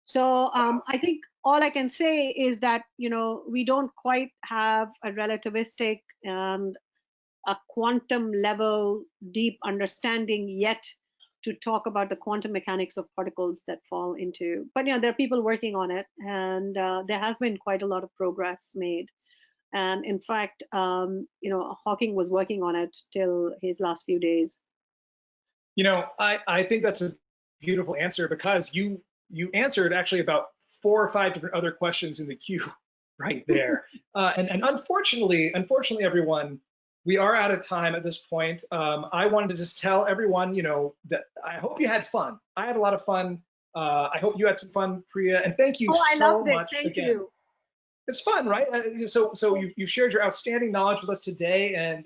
So I think all I can say is that, we don't quite have a relativistic and a quantum level deep understanding yet to talk about the quantum mechanics of particles that fall into, but there are people working on it, and there has been quite a lot of progress made. And in fact, Hawking was working on it till his last few days. I think that's a beautiful answer, because you answered actually about 4 or 5 different other questions in the queue right there. And unfortunately, everyone, we are out of time at this point. I wanted to just tell everyone, that I hope you had fun. I had a lot of fun. I hope you had some fun, Priya, and thank you I so loved it. much Thank again. you. It's fun, right? So you shared your outstanding knowledge with us today, and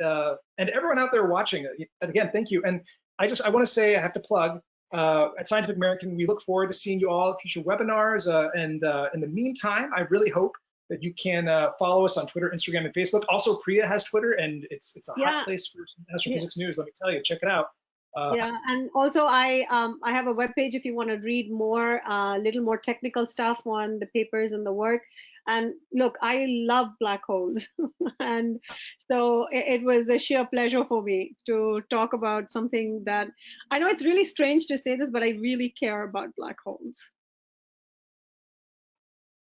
everyone out there watching. Again, thank you. And I want to say, I have to plug, at Scientific American, we look forward to seeing you all at future webinars. And in the meantime, I really hope that you can follow us on Twitter, Instagram, and Facebook. Also, Priya has Twitter, and it's a hot place for astrophysics news. Let me tell you, check it out. Yeah, and also I have a webpage if you want to read more, little more technical stuff on the papers and the work. And look, I love black holes, and so it was a sheer pleasure for me to talk about something that I know it's really strange to say this, but I really care about black holes.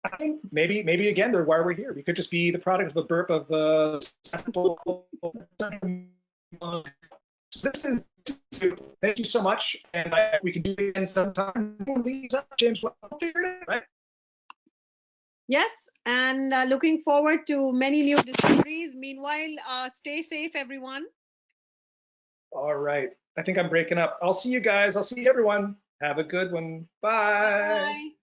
I think maybe again, they're why we're here. We could just be the product of a burp of so this is thank you so much, and we can do it again sometime. James, we'll figure it out, right? Yes, and looking forward to many new discoveries. Meanwhile, stay safe, everyone. All right. I think I'm breaking up. I'll see you guys. I'll see everyone. Have a good one. Bye. Bye.